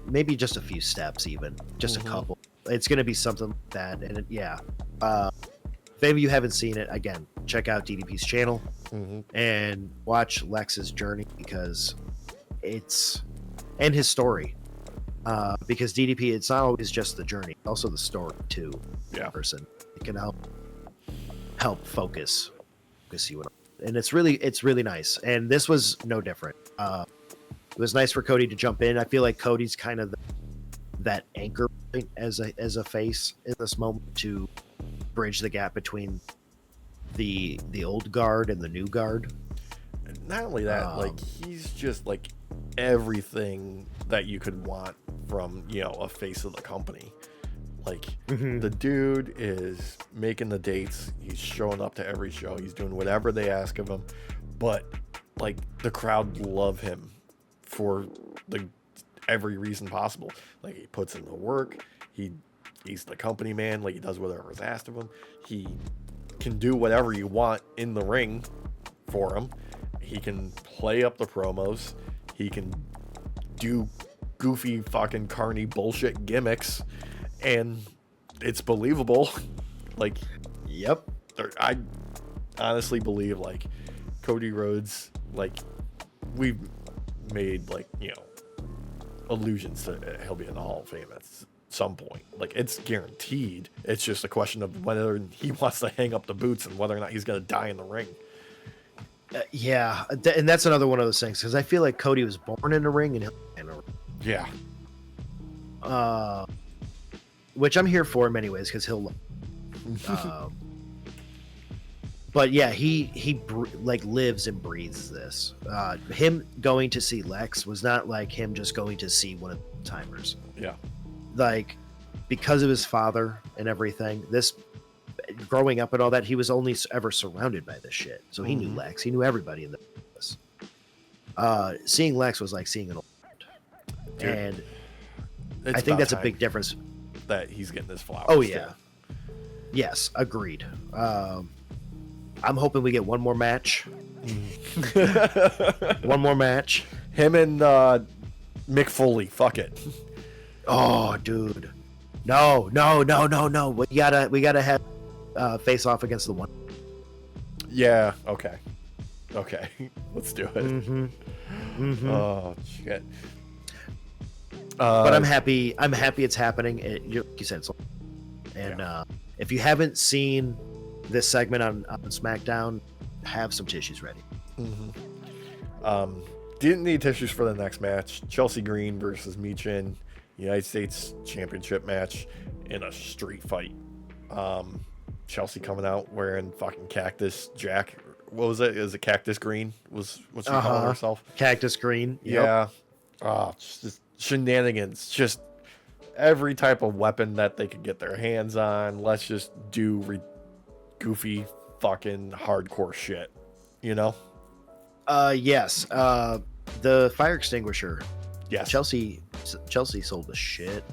maybe just a few steps, even just a couple. It's gonna be something like that, and if maybe you haven't seen it, again, check out DDP's channel and watch Lex's journey because and his story. Because DDP, it's not always just the journey, it's also the story too.
Yeah.
Person, it can help focus you, and it's really nice. And this was no different. It was nice for Cody to jump in. I feel like Cody's kind of that anchor point as a face in this moment to bridge the gap between the old guard and the new guard.
And not only that, like he's just like everything that you could want from a face of the company. Like the dude is making the dates, he's showing up to every show, he's doing whatever they ask of him, but like the crowd love him for every reason possible. Like he puts in the work, he's the company man, like he does whatever is asked of him, he can do whatever you want in the ring for him, he can play up the promos, he can do goofy fucking carny bullshit gimmicks, and it's believable. Like,
yep.
I honestly believe like Cody Rhodes, like we've made allusions to he'll be in the Hall of Fame at some point. Like it's guaranteed. It's just a question of whether he wants to hang up the boots and whether or not he's gonna die in the ring.
Yeah, and that's another one of those things because I feel like Cody was born in a ring and he'll be in a ring.
Yeah.
Which I'm here for in many ways because he'll. But yeah, he lives and breathes this. Him going to see Lex was not like him just going to see one of the timers.
Yeah. Like
because of his father and everything, this growing up and all that, he was only ever surrounded by this shit. So he knew Lex. He knew everybody in this. Seeing Lex was like seeing an old friend. Dude, and I think that's a big difference.
That he's getting his flowers.
Oh yeah. Too. Yes, agreed. I'm hoping we get one more match. One more match.
Him and Mick Foley. Fuck it.
Oh, dude. No. We gotta have face off against the one.
Yeah. Okay. Let's do it. Oh shit.
But I'm happy. I'm happy it's happening. You said it's, and if you haven't seen this segment on SmackDown, have some tissues ready.
Didn't need tissues for the next match. Chelsea Green versus Michin, United States Championship match in a street fight. Chelsea coming out wearing fucking Cactus Jack. What was it? Is it Cactus Green? Was what she calling herself?
Cactus Green.
Yep. Yeah. Just shenanigans. Just every type of weapon that they could get their hands on. Let's just do goofy fucking hardcore shit.
Yes. The fire extinguisher.
Yes.
Chelsea sold the shit.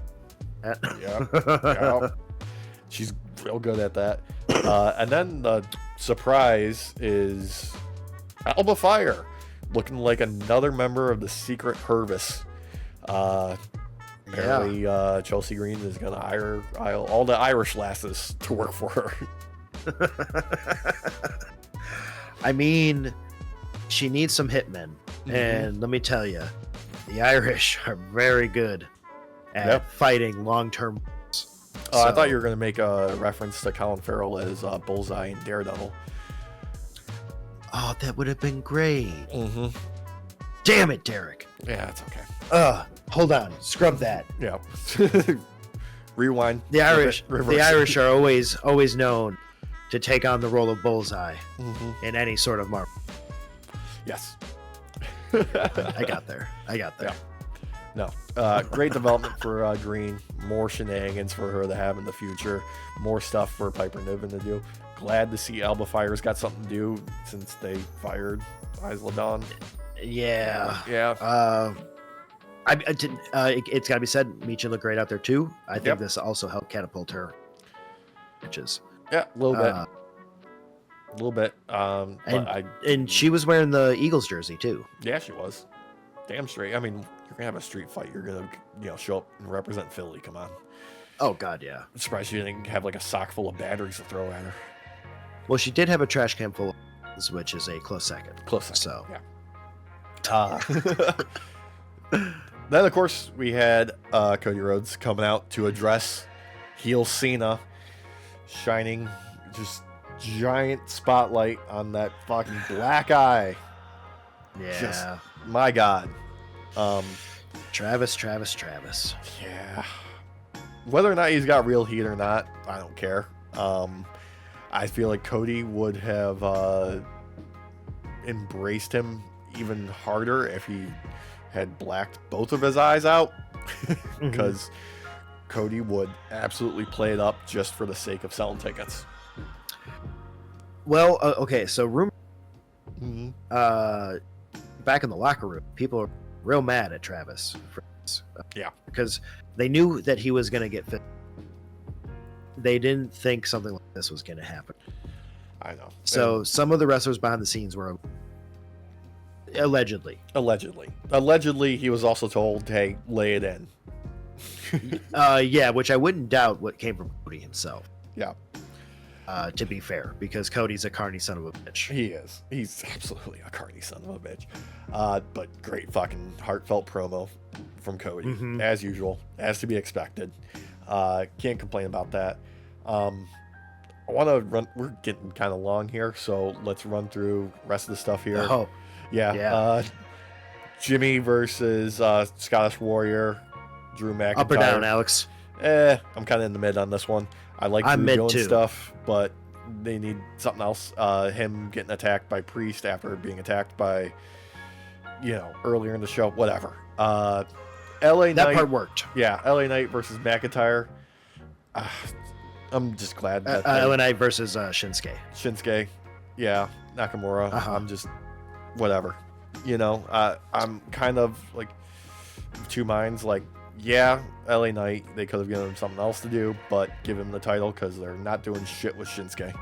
Yeah. She's real good at that. And then the surprise is Alba Fire, looking like another member of the Secret Service. Apparently, Chelsea Green is going to hire all the Irish lasses to work for her.
I mean, she needs some hitmen. And let me tell you, the Irish are very good at fighting long-term.
I thought you were going to make a reference to Colin Farrell as Bullseye and Daredevil.
Oh, that would have been great. Damn it, Derek.
Yeah, it's okay.
Hold on. Scrub that.
Yeah. Rewind.
The Irish are always known to take on the role of Bullseye in any sort of Marvel.
Yes.
I got there.
Yeah. No. Great development for Green. More shenanigans for her to have in the future. More stuff for Piper Niven to do. Glad to see Alba Fire's got something to do since they fired Isla Dawn.
Yeah.
Yeah.
It's got to be said, Micha looked great out there too. I think
Yep.
this also helped catapult her matches.
Yeah, a little bit.
Uh,
A little bit.
And she was wearing the Eagles jersey too.
Yeah, she was. Damn straight. I mean, you're gonna have a street fight. You're gonna, show up and represent Philly. Come on.
Oh God, yeah.
I'm surprised she didn't have like a sock full of batteries to throw at her.
Well, she did have a trash can full of things, which is a close second.
Close second.
So,
yeah. Then of course we had Cody Rhodes coming out to address heel Cena, shining just giant spotlight on that fucking black eye.
yeah.
Just, my God.
Travis.
Yeah. Whether or not he's got real heat or not, I don't care. I feel like Cody would have embraced him even harder if he had blacked both of his eyes out, because Cody would absolutely play it up just for the sake of selling tickets.
Well, okay, so back in the locker room, people are real mad at Travis for this.
Yeah.
Because they knew that he was going to get fit. They didn't think something like this was going to happen.
I know.
So some of the wrestlers behind the scenes were allegedly,
he was also told, "Hey, lay it in."
yeah, which I wouldn't doubt what came from Cody himself.
Yeah.
To be fair, because Cody's a carny son of a bitch.
He is. He's absolutely a carny son of a bitch. But great fucking heartfelt promo from Cody, as usual, as to be expected. Can't complain about that. I want to run. We're getting kind of long here, so let's run through the rest of the stuff here.
Oh,
yeah. Jimmy versus Scottish Warrior, Drew McIntyre.
Up or down, Alex?
I'm kind of in the mid on this one. I like Drew doing stuff, but they need something else. Him getting attacked by Priest after being attacked by, earlier in the show. Whatever. LA Knight.
That part worked.
Yeah, LA Knight versus McIntyre. I'm just glad that
LA Knight versus Shinsuke.
Yeah, Nakamura. I'm just whatever. I'm kind of like two minds. Like, yeah, LA Knight, they could have given him something else to do, but give him the title because they're not doing shit with Shinsuke.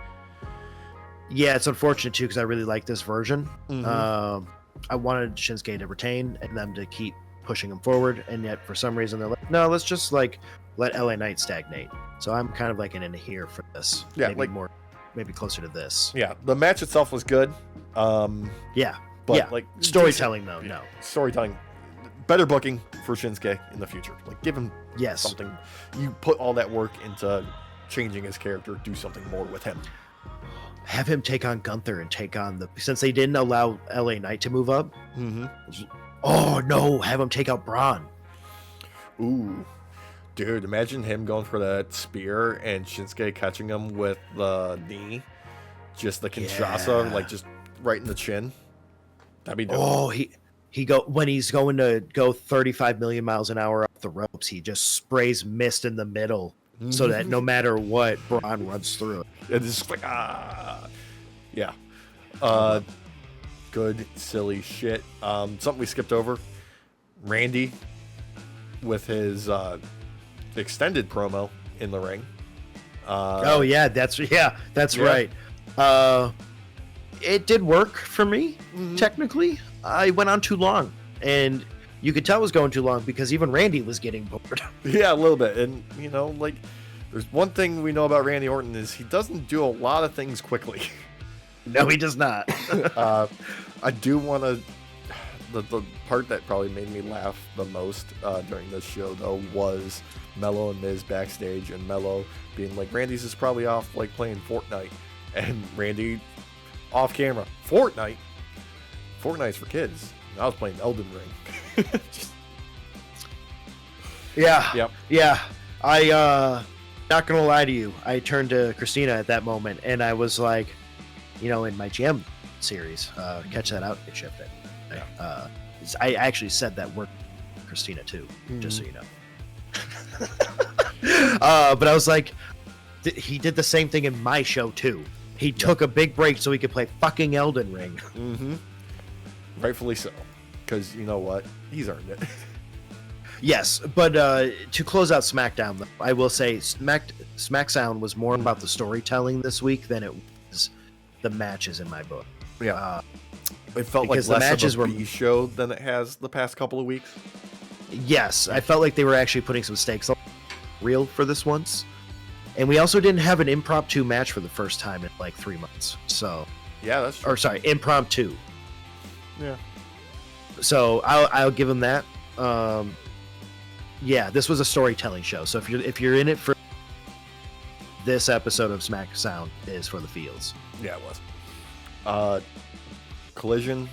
Yeah, it's unfortunate too because I really like this version. I wanted Shinsuke to retain and them to keep pushing him forward, and yet for some reason they're like, no, let's just let LA Knight stagnate. So I'm kind of like in here for this.
Yeah,
maybe closer to this.
Yeah, the match itself was good.
Yeah,
but
storytelling though, no
storytelling. Better booking for Shinsuke in the future. Like, give him something. You put all that work into changing his character. Do something more with him.
Have him take on Gunther and take on since they didn't allow LA Knight to move up. Oh no! Have him take out Braun.
Ooh, dude! Imagine him going for that spear and Shinsuke catching him with the knee, just the Kinshasa, like just right in the chin. That'd be dope.
Oh, when he's going to go 35 million miles an hour off the ropes, he just sprays mist in the middle so that no matter what, Braun runs through it.
It's just like yeah. Good silly shit. Something we skipped over. Randy with his extended promo in the ring. That's right. It
did work for me. Technically, I went on too long, and you could tell it was going too long because even Randy was getting bored.
Yeah, a little bit. And there's one thing we know about Randy Orton is he doesn't do a lot of things quickly.
No, he does not.
I do want to. The part that probably made me laugh the most during this show, though, was Mello and Miz backstage, and Mello being like, "Randy's is probably off like playing Fortnite," and Randy off camera, Fortnite's for kids. I was playing Elden Ring.
Yeah. I not gonna lie to you, I turned to Christina at that moment and I was like, in my GM series. Catch that out. It shipped it.
Yeah.
I actually said that word Christina too, just so you know. But I was like, he did the same thing in my show too. He took a big break so he could play fucking Elden Ring.
Mm-hmm. Rightfully so, because you know what, he's earned it.
Yes, but to close out SmackDown, though, I will say SmackDown was more about the storytelling this week than it was the matches in my book.
Yeah, it felt like
because
less
the matches
of a
were
B show than it has the past couple of weeks.
Yes, I felt like they were actually putting some stakes on real for this once. And we also didn't have an impromptu match for the first time in like 3 months. So
yeah, that's true.
Or sorry, impromptu.
Yeah.
So I'll give them that. Yeah, this was a storytelling show. So if you're in it for this episode of SmackDown is for the feels.
Yeah, it was. Collision,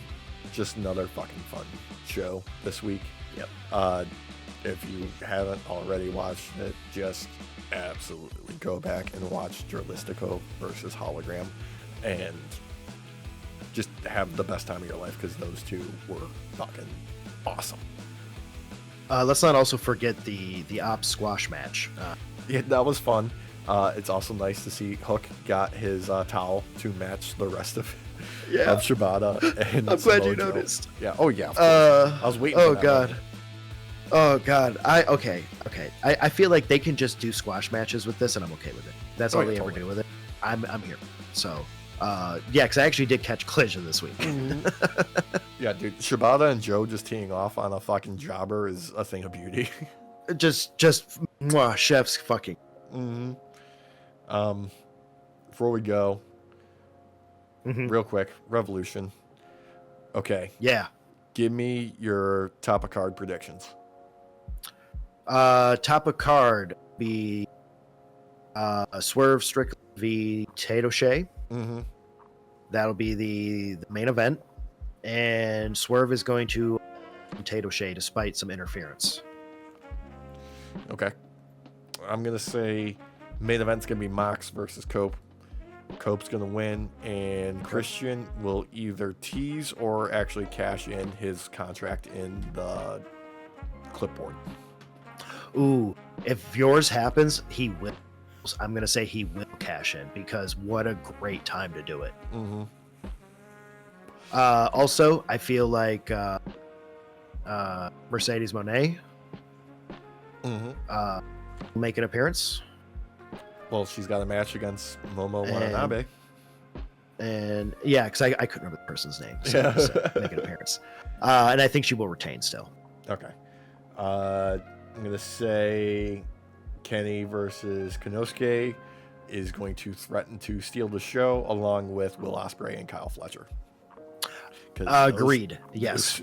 just another fucking fun show this week.
Yep.
If you haven't already watched it, just absolutely go back and watch Jurlistico versus Hologram and just have the best time of your life, because those two were fucking awesome.
Let's not also forget the Ops squash match.
Yeah, that was fun. It's also nice to see Hook got his towel to match the rest of Shibata. And
I'm glad you
Samoa Joe.
noticed.
Yeah. Oh yeah. Of course. I was waiting.
Oh
for that
god.
moment.
Oh god. Okay. I feel like they can just do squash matches with this, and I'm okay with it. That's all
yeah,
they
totally.
ever do with it. I'm here. So, yeah, because I actually did catch Collision this week.
Yeah, dude. Shibata and Joe just teeing off on a fucking jobber is a thing of beauty.
just mwah, chef's fucking.
Before we go,
Mhm.
real quick, Revolution. Okay,
Yeah.
give me your top of card predictions.
Top of card be Swerve Strickland v Tato Shea.
Mm-hmm.
That'll be the main event, and Swerve is going to Tato Shea despite some interference.
Okay. I'm going to say main event's going to be Mox versus Cope. Cope's going to win, and Christian will either tease or actually cash in his contract in the clipboard.
Ooh, if yours happens, he will. I'm going to say he will cash in, because what a great time to do it.
Mm-hmm.
Also, I feel like Mercedes Moné
Mm-hmm.
will make an appearance.
Well, she's got a match against Momo Watanabe.
And yeah, because I couldn't remember the person's name. So
Yeah.
so make an appearance. And I think she will retain still.
Okay. I'm going to say Kenny versus Konosuke is going to threaten to steal the show, along with Will Ospreay and Kyle Fletcher. 'Cause
Agreed. Yes.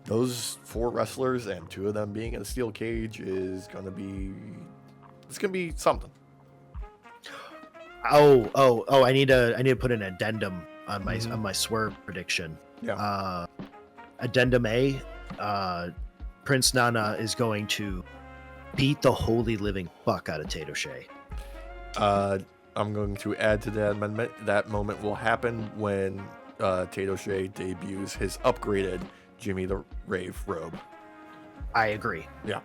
Those 4 wrestlers and 2 of them being in a steel cage is going to be... It's going to be something.
Oh! I need to put an addendum on my Swerve prediction.
Yeah.
Addendum A. Prince Nana is going to beat the holy living fuck out of Tato Shea.
I'm going to add to that amendment. That moment will happen when Tato Shea debuts his upgraded Jimmy the Rave robe.
I agree.
Yeah.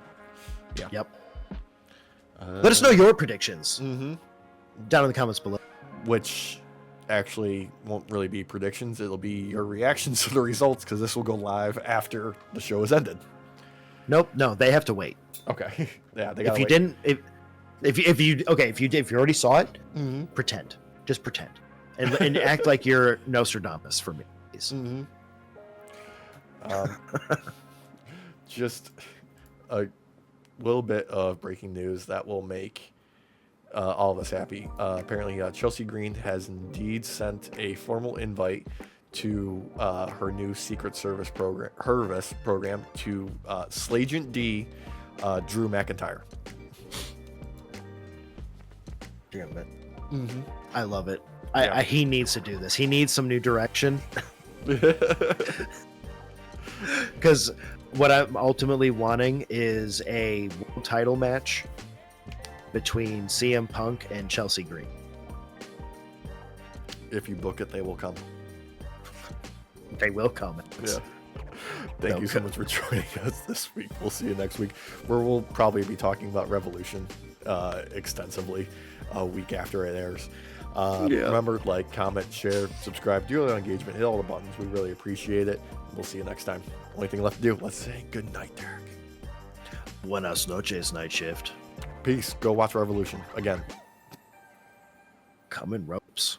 Yep. Let us know your predictions
Mm-hmm.
down in the comments below.
Which actually won't really be predictions. It'll be your reactions to the results, because this will go live after the show has ended.
Nope. No, they have to wait.
Okay. Yeah. They
If
gotta
you
wait.
didn't, if you already saw it,
Mm-hmm.
pretend. Just pretend, and act like you're Nostradamus for me. Please.
Mm-hmm. Just a little bit of breaking news that will make all of us happy. Apparently, Chelsea Green has indeed sent a formal invite to her new Secret Service program to Slagent D, Drew McIntyre.
Damn it.
Mm-hmm.
I love it.
Yeah.
He needs to do this. He needs some new direction. Because what I'm ultimately wanting is a world title match between CM Punk and Chelsea Green.
If you book it, they will come.
They will come.
Yeah. Thank you so much for joining us this week. We'll see you next week, where we'll probably be talking about Revolution extensively a week after it airs. Remember, like, comment, share, subscribe, do all engagement, hit all the buttons. We really appreciate it. We'll see you next time. Only thing left to do, let's say good night, Derek.
Buenas noches, Night Shift.
Peace. Go watch Revolution again.
Come in ropes.